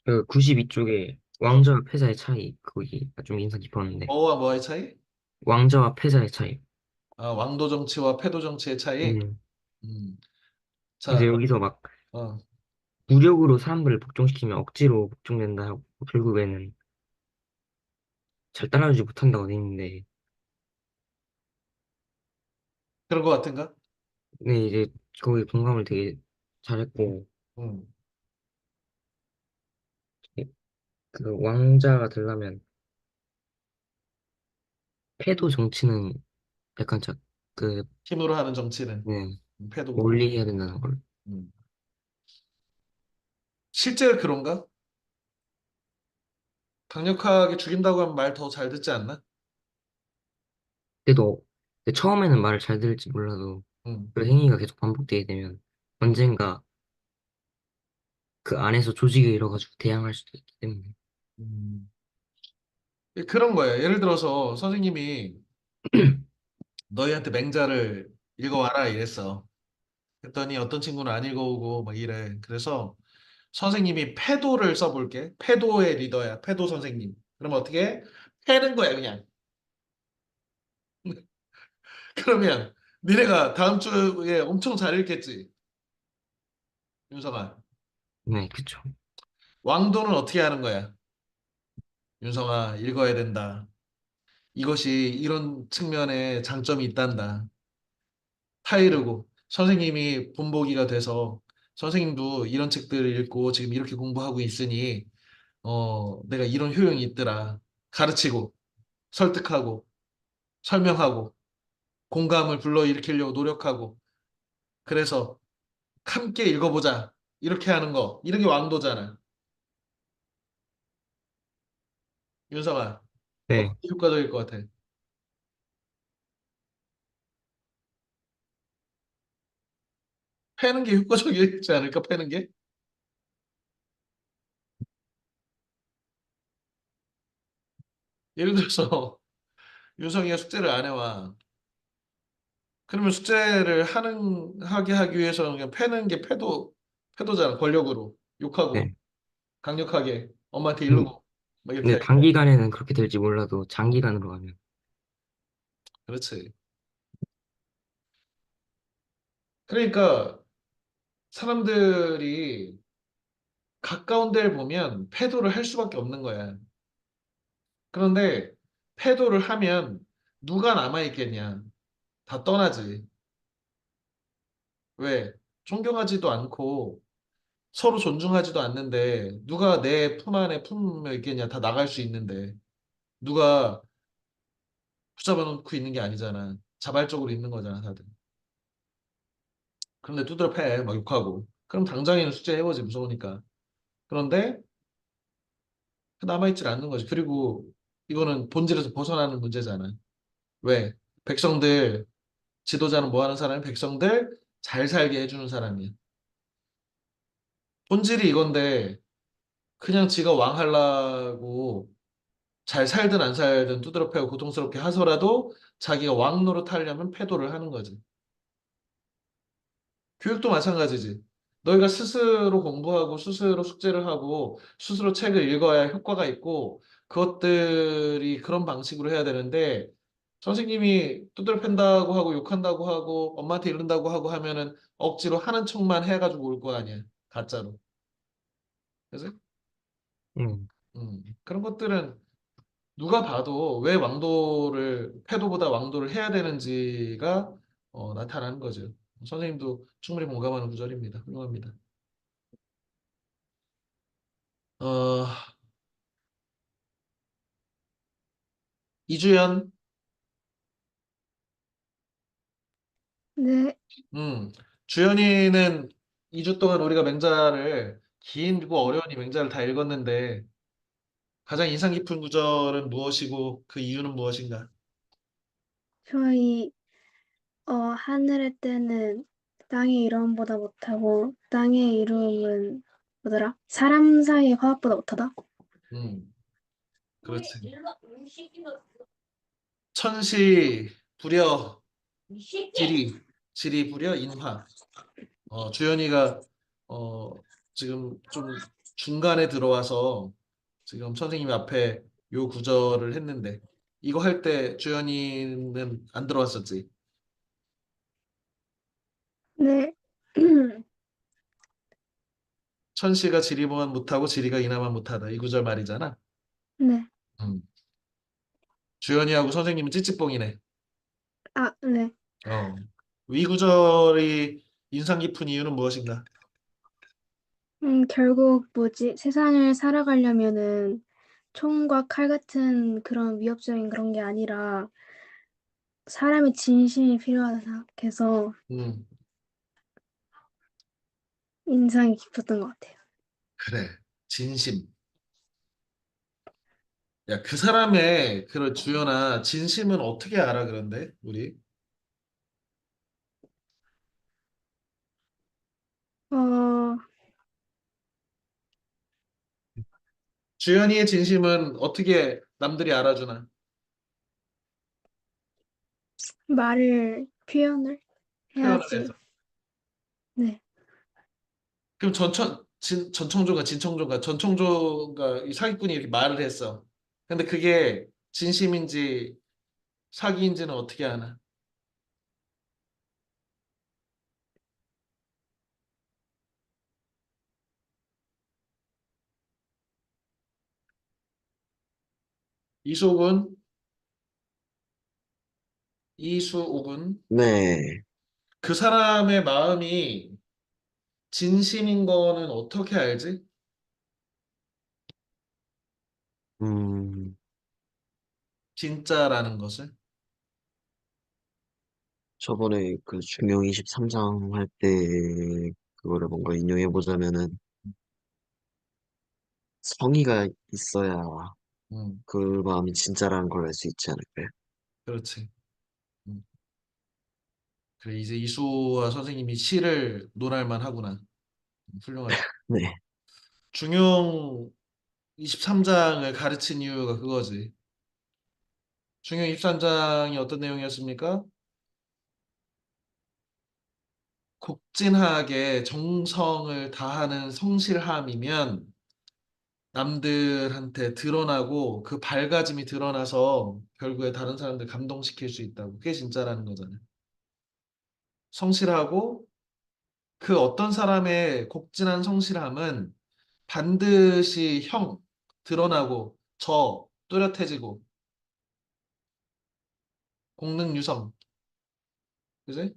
그 92쪽에 어, 왕자와 패자의 차이, 거기가 좀 인상 깊었는데, 뭐와 뭐의 차이? 왕자와 패자의 차이. 왕도 정치와 패도 정치의 차이. 음, 음. 그래서 자, 여기서 막 어, 무력으로 사람들을 복종시키면 억지로 복종된다 하고, 결국에는 잘 따라주지 못한다고 돼 있는데, 그런 것 같은가? 네, 이제 거기 공감을 되게 잘했고, 음. 그 왕자가 되려면 패도 정치는 약간 그, 힘으로 하는 정치는 네, 패도고. 멀리 해야 된다는 걸. 음. 실제 그런가? 강력하게 죽인다고 하면 말 더 잘 듣지 않나? 근데 처음에는 말을 잘 들을지 몰라도 음. 그 행위가 계속 반복되게 되면 언젠가 그 안에서 조직을 이뤄가지고 대항할 수도 있기 때문에. 음. 그런 거예요. 예를 들어서 선생님이 너희한테 맹자를 읽어와라 이랬어. 그랬더니 어떤 친구는 안 읽어오고 막 이래. 그래서 선생님이 패도를 써볼게. 패도의 리더야. 패도 선생님. 그러면 어떻게 해? 패는 거야 그냥. 그러면 니네가 다음 주에 엄청 잘 읽겠지. 윤성아. 네, 그쵸. 왕도는 어떻게 하는 거야? 윤성아, 읽어야 된다. 이것이 이런 측면에 장점이 있단다. 타이르고 선생님이 본보기가 돼서 선생님도 이런 책들을 읽고 지금 이렇게 공부하고 있으니 내가 이런 효용이 있더라. 가르치고 설득하고 설명하고 공감을 불러일으키려고 노력하고 그래서 함께 읽어보자. 이렇게 하는 거. 이런 게 왕도잖아. 윤성아, 네, 어떻게 효과적일 것 같아? 패는 게 효과적이지 않을까? 패는 게? 예를 들어서 윤성이가 숙제를 안 해와. 그러면 숙제를 하게 하기 위해서는 그냥 패는 게 패도잖아. 권력으로. 욕하고, 네. 강력하게, 엄마한테 근- 이르고, 막 이렇게 근데 하고. 단기간에는 그렇게 될지 몰라도 장기간으로 가면 그렇지. 그러니까 사람들이 가까운 데를 보면 패도를 할 수밖에 없는 거야. 그런데 패도를 하면 누가 남아있겠냐? 다 떠나지. 왜? 존경하지도 않고 서로 존중하지도 않는데 누가 내 품 안에 품에 있겠냐? 다 나갈 수 있는데. 누가 붙잡아 놓고 있는 게 아니잖아. 자발적으로 있는 거잖아, 다들. 그런데 두드려 패, 막 욕하고. 그럼 당장에는 숙제 해보지, 무서우니까. 그런데 남아있질 않는 거지. 그리고 이거는 본질에서 벗어나는 문제잖아. 왜? 백성들, 지도자는 뭐 하는 사람이 백성들 잘 살게 해주는 사람이야. 본질이 이건데, 그냥 지가 왕 하려고 잘 살든 안 살든 두드러 패고 고통스럽게 하서라도 자기가 왕 노릇하려면 패도를 하는 거지. 교육도 마찬가지지. 너희가 스스로 공부하고 스스로 숙제를 하고 스스로 책을 읽어야 효과가 있고 그것들이 그런 방식으로 해야 되는데 선생님이 두드러 팬다고 하고 욕한다고 하고 엄마한테 이른다고 하고 하면은 억지로 하는 척만 해가지고 올 거 아니야. 가짜로. 그래서 음, 그런 것들은 누가 봐도 왜 왕도를 패도보다 왕도를 해야 되는지가 나타나는 거죠. 선생님도 충분히 공감하는 구절입니다. 훌륭합니다. 어, 이주연, 네. 음, 주연이는 2주 동안 우리가 맹자를 길고 어려운 이 맹자를 다 읽었는데 가장 인상 깊은 구절은 무엇이고 그 이유는 무엇인가? 저희 하늘의 때는 땅의 이름보다 못하고 땅의 이름은 뭐더라? 사람 사이의 화합보다 못하다? 음, 그렇지. 천시 부려 지리, 지리 부려 인화. 주연이가 어, 지금 좀 중간에 들어와서 지금 선생님 앞에 요 구절을 했는데 이거 할 때 주연이는 안 들어왔었지. 네. 천씨가 지리만 못하고 지리가 인하만 못하다. 이 구절 말이잖아. 네. 음. 주연이하고 선생님은 찌찌뽕이네. 아, 네. 어. 이 구절이 인상 깊은 이유는 무엇인가? 결국 뭐지? 세상을 살아가려면은 총과 칼 같은 그런 위협적인 그런 게 아니라 사람의 진심이 필요하다 생각해서 음, 인상이 깊었던 것 같아요. 그래. 진심. 야, 그 사람의 그런 주연아 진심은 어떻게 알아 그런데 우리? 어, 주연이의 진심은 어떻게 남들이 알아주나? 표현을 표현을 해야지. 해서. 네. 그럼 전청조가 진청조가 전청조가 이 사기꾼이 이렇게 말을 했어. 근데 그게 진심인지 사기인지는 어떻게 아나? 이수옥은 이수옥은 네. 그 사람의 마음이 진심인 거는 어떻게 알지? 음, 진짜라는 것을. 저번에 그 중용 23장 할 때 그거를 뭔가 인용해 보자면은 성의가 있어야 음, 그 마음이 진짜라는 걸 알 수 있지 않을까요? 그렇지. 음. 그래 이제 이수와 선생님이 시를 논할 만하구나. 훌륭하다. 네. 중용 23장을 가르친 이유가 그거지. 중용 23장이 어떤 내용이었습니까? 곡진하게 정성을 다하는 성실함이면 남들한테 드러나고 그 밝아짐이 드러나서 결국에 다른 사람들 감동시킬 수 있다고. 그게 진짜라는 거잖아요. 성실하고 그 어떤 사람의 곡진한 성실함은 반드시 드러나고 뚜렷해지고 공능유성. 그지?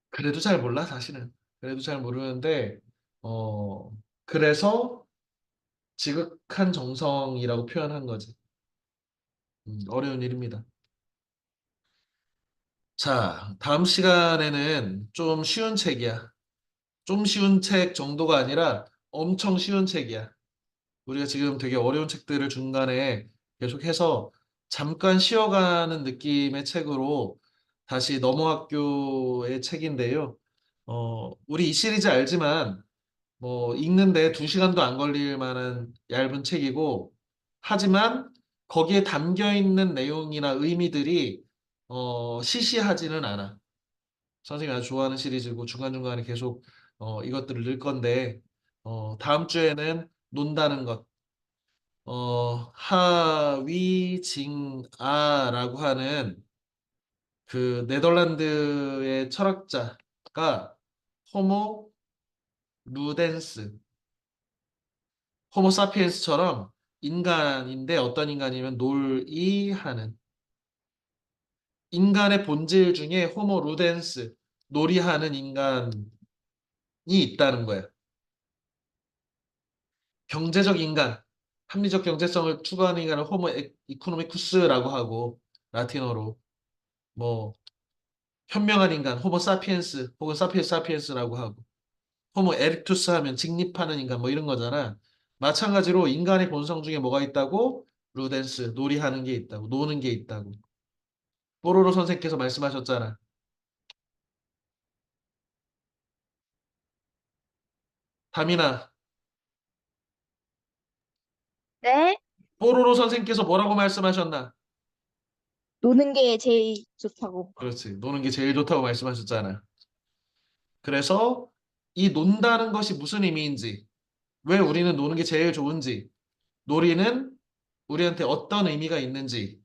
그래도 잘 몰라, 사실은. 그래도 잘 모르는데, 어, 그래서 지극한 정성이라고 표현한 거지. 어려운 일입니다. 자, 다음 시간에는 좀 쉬운 책이야. 좀 쉬운 책 정도가 아니라 엄청 쉬운 책이야. 우리가 지금 되게 어려운 책들을 중간에 계속해서 잠깐 쉬어가는 느낌의 책으로 다시 넘어학교의 책인데요. 우리 이 시리즈 알지만 뭐 읽는데 2시간도 안 걸릴 만한 얇은 책이고 하지만 거기에 담겨 있는 내용이나 의미들이 시시하지는 않아. 선생님이 아주 좋아하는 시리즈고 중간중간에 계속 이것들을 넣을 건데 다음 주에는 논다는 것 하위징아라고 하는 그 네덜란드의 철학자가 호모 루덴스 호모사피엔스처럼 인간인데 어떤 인간이면 놀이하는 인간의 본질 중에 호모 루덴스 놀이하는 인간이 있다는 거예요. 경제적 인간, 합리적 경제성을 추구하는 인간을 호모 이코노미쿠스라고 하고 라틴어로 뭐 현명한 인간 호모 사피엔스 혹은 사피엔스 사피엔스라고 하고 호모 에릭투스 하면 직립하는 인간 뭐 이런 거잖아. 마찬가지로 인간의 본성 중에 뭐가 있다고? 루덴스, 놀이하는 게 있다고, 노는 게 있다고. 뽀로로 선생께서 말씀하셨잖아. 다민아, 네? 뽀로로 선생께서 뭐라고 말씀하셨나? 노는 게 제일 좋다고. 그렇지, 노는 게 제일 좋다고 말씀하셨잖아. 그래서 이 논다는 것이 무슨 의미인지, 왜 우리는 노는 게 제일 좋은지, 놀이는 우리한테 어떤 의미가 있는지에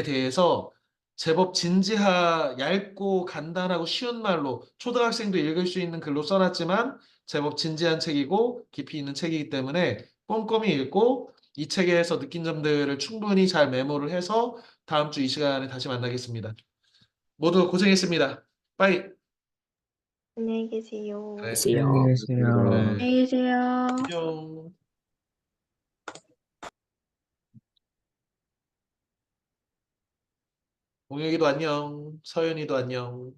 대해서 제법 얇고 간단하고 쉬운 말로 초등학생도 읽을 수 있는 글로 써놨지만 제법 진지한 책이고 깊이 있는 책이기 때문에 꼼꼼히 읽고 이 책에서 느낀 점들을 충분히 잘 메모를 해서 다음 주 이 시간에 다시 만나겠습니다. 모두 고생했습니다. 빠이. 안녕히 계세요. 그래. 계세요. 안녕히 계세요. 그렇습니다. 안녕히 계세요. 안녕. 공혁이도 안녕. 서연이도 안녕.